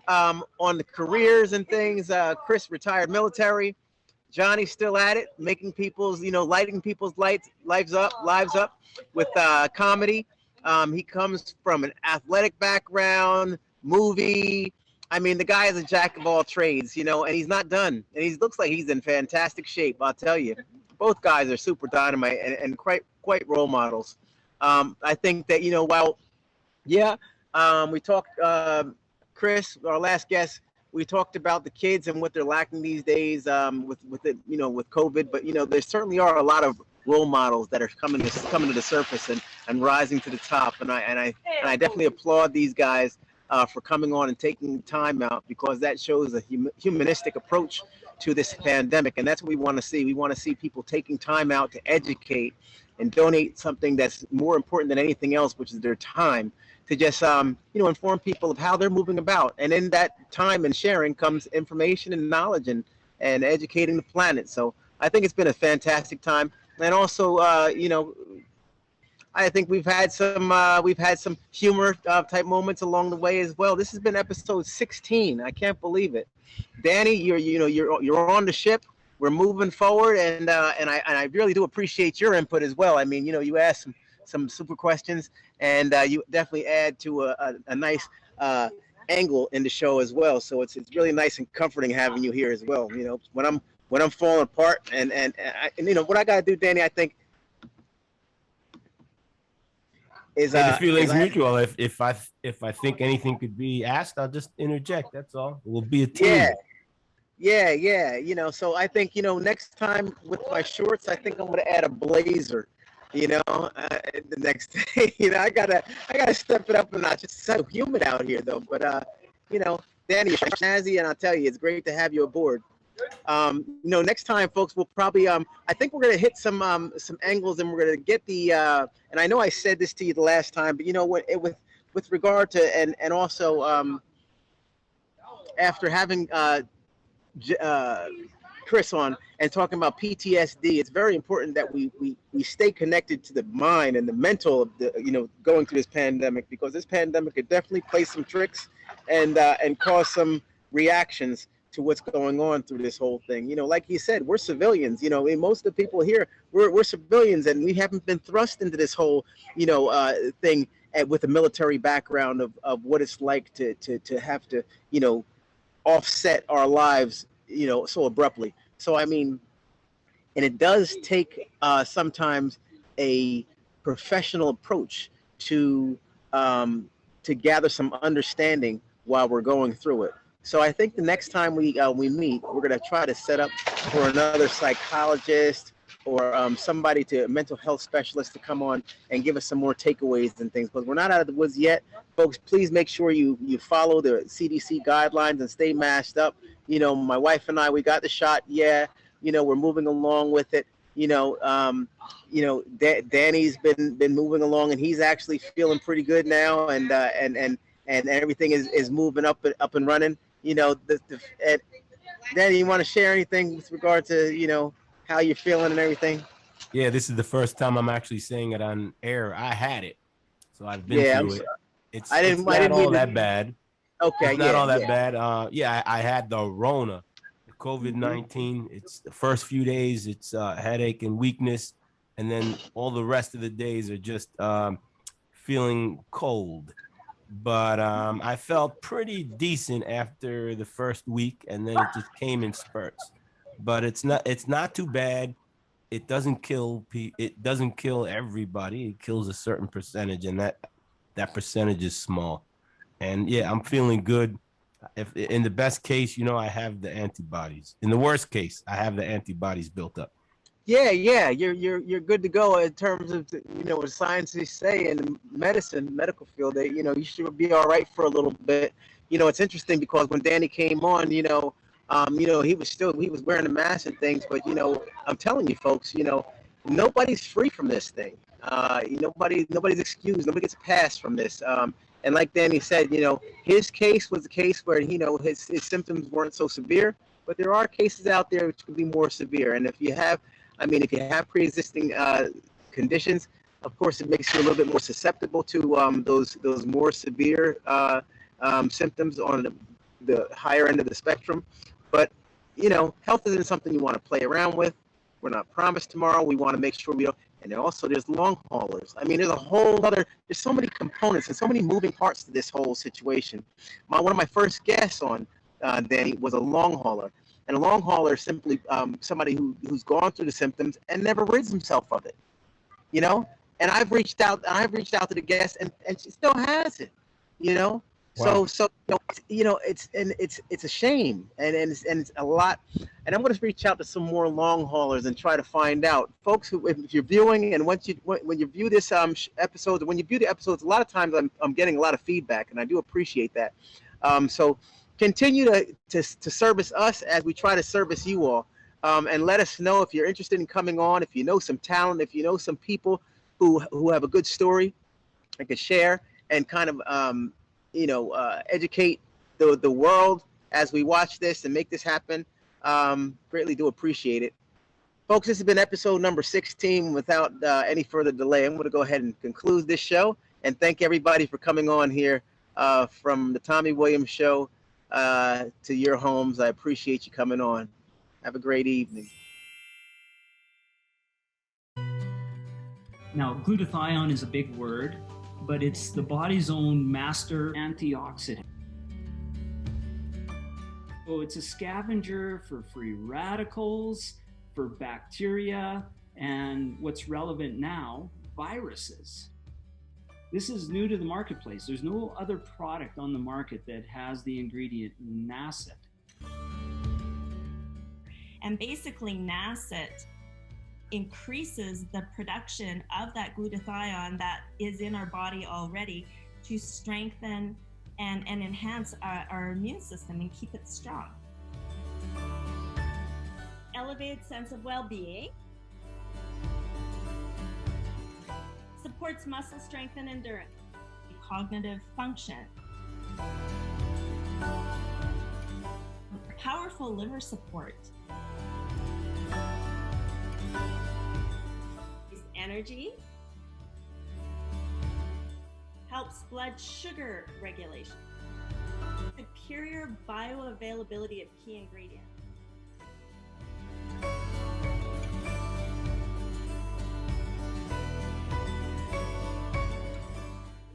S1: on the careers and things. Chris, retired military. Johnny's still at it, making people's, lighting people's lives up with comedy. He comes from an athletic background, movie. I mean, the guy is a jack of all trades, and he's not done. And he looks like he's in fantastic shape. I'll tell you, both guys are super dynamite and quite role models. I think that we talked. Chris, our last guest, we talked about the kids and what they're lacking these days with COVID. But there certainly are a lot of role models that are coming to the surface and rising to the top. And I definitely applaud these guys for coming on and taking time out, because that shows a humanistic approach to this pandemic. And that's what we want to see. We want to see people taking time out to educate and donate something that's more important than anything else, which is their time, to just inform people of how they're moving about. And in that time and sharing comes information and knowledge and educating the planet. So I think it's been a fantastic time. And also, I think we've had some humor type moments along the way as well. This has been episode 16. I can't believe it. Danny, you're on the ship. We're moving forward, and I really do appreciate your input as well. I mean, you asked some super questions, and you definitely add to a nice angle in the show as well. So it's really nice and comforting having you here as well. When I'm falling apart, and what I gotta do, Danny, I think is
S3: the feeling's mutual. If I think anything could be asked, I'll just interject. That's all. We'll be a team. Yeah.
S1: So I think next time with my shorts, I think I'm gonna add a blazer. The next day, I gotta step it up a notch. It's so humid out here, though. But Danny, you're snazzy, and I'll tell you, it's great to have you aboard. Next time, folks, we'll probably I think we're gonna hit some angles, and we're gonna get the and I know I said this to you the last time, but with regard to and also after having Chris on and talking about PTSD, it's very important that we stay connected to the mind and the mental of the going through this pandemic, because this pandemic could definitely play some tricks and cause some reactions to what's going on through this whole thing. Like you said, we're civilians. Most of the people here, we're civilians, and we haven't been thrust into this whole thing with a military background of what it's like to have to offset our lives so abruptly. So I mean, and it does take sometimes a professional approach to gather some understanding while we're going through it. So I think the next time we meet, we're gonna try to set up for another psychologist or a mental health specialist to come on and give us some more takeaways and things. But we're not out of the woods yet, folks. Please make sure you follow the CDC guidelines and stay masked up. My wife and I, we got the shot. Yeah, we're moving along with it. Danny's been moving along, and he's actually feeling pretty good now, and everything is moving up and running. Danny, you want to share anything with regard to how you're feeling and everything?
S3: Yeah, this is the first time I'm actually saying it on air. I had it, so I've been through it. It's not all that bad.
S1: Okay,
S3: it's not all that bad. I had the Rona, the COVID-19. It's the first few days, it's headache and weakness, and then all the rest of the days are just feeling cold. But I felt pretty decent after the first week, and then it just came in spurts. But it's not too bad. It doesn't kill everybody. It kills a certain percentage, and that percentage is small. And yeah, I'm feeling good. If in the best case, I have the antibodies. In the worst case, I have the antibodies built up.
S1: Yeah, you're good to go in terms of what scientists say in the medical field. That you should be all right for a little bit. It's interesting because when Danny came on, he was wearing a mask and things, but I'm telling you folks, nobody's free from this thing. Nobody's excused. Nobody gets a pass from this. And like Danny said, his case was a case where his symptoms weren't so severe, but there are cases out there which could be more severe. And if you have pre-existing conditions, of course, it makes you a little bit more susceptible to those more severe symptoms on the higher end of the spectrum. But health isn't something you want to play around with. We're not promised tomorrow. We want to make sure we don't. And then also there's long haulers. I mean, there's so many components and so many moving parts to this whole situation. One of my first guests on Danny was a long hauler. And a long hauler is simply somebody who's gone through the symptoms and never rids himself of it. And I've reached out to the guest and she still has it.
S3: Wow.
S1: So it's a shame and it's a lot. And I'm going to reach out to some more long haulers and try to find out, folks, who, if you're viewing and when you view this episode, when you view the episodes, a lot of times I'm getting a lot of feedback, and I do appreciate that. So continue to service us as we try to service you all, and let us know if you're interested in coming on, if you know some talent, if you know some people who have a good story and can share and kind of educate the world as we watch this and make this happen. Greatly do appreciate it. Folks, this has been episode number 16. Without any further delay, I'm going to go ahead and conclude this show and thank everybody for coming on here from the Tommy Williams Show to your homes. I appreciate you coming on. Have a great evening.
S6: Now, glutathione is a big word, but it's the body's own master antioxidant. So it's a scavenger for free radicals, for bacteria, and what's relevant now, viruses. This is new to the marketplace. There's no other product on the market that has the ingredient NACET.
S7: And basically NACET increases the production of that glutathione that is in our body already to strengthen and enhance our immune system and keep it strong. Elevated sense of well-being. Supports muscle strength and endurance. Cognitive function. Powerful liver support. Energy. Helps blood sugar regulation. Superior bioavailability of key ingredients.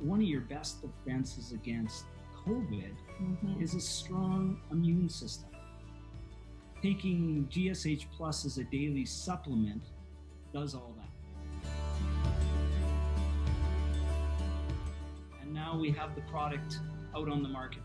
S6: One of your best defenses against COVID is a strong immune system. Taking GSH Plus as a daily supplement does all that. And now we have the product out on the market.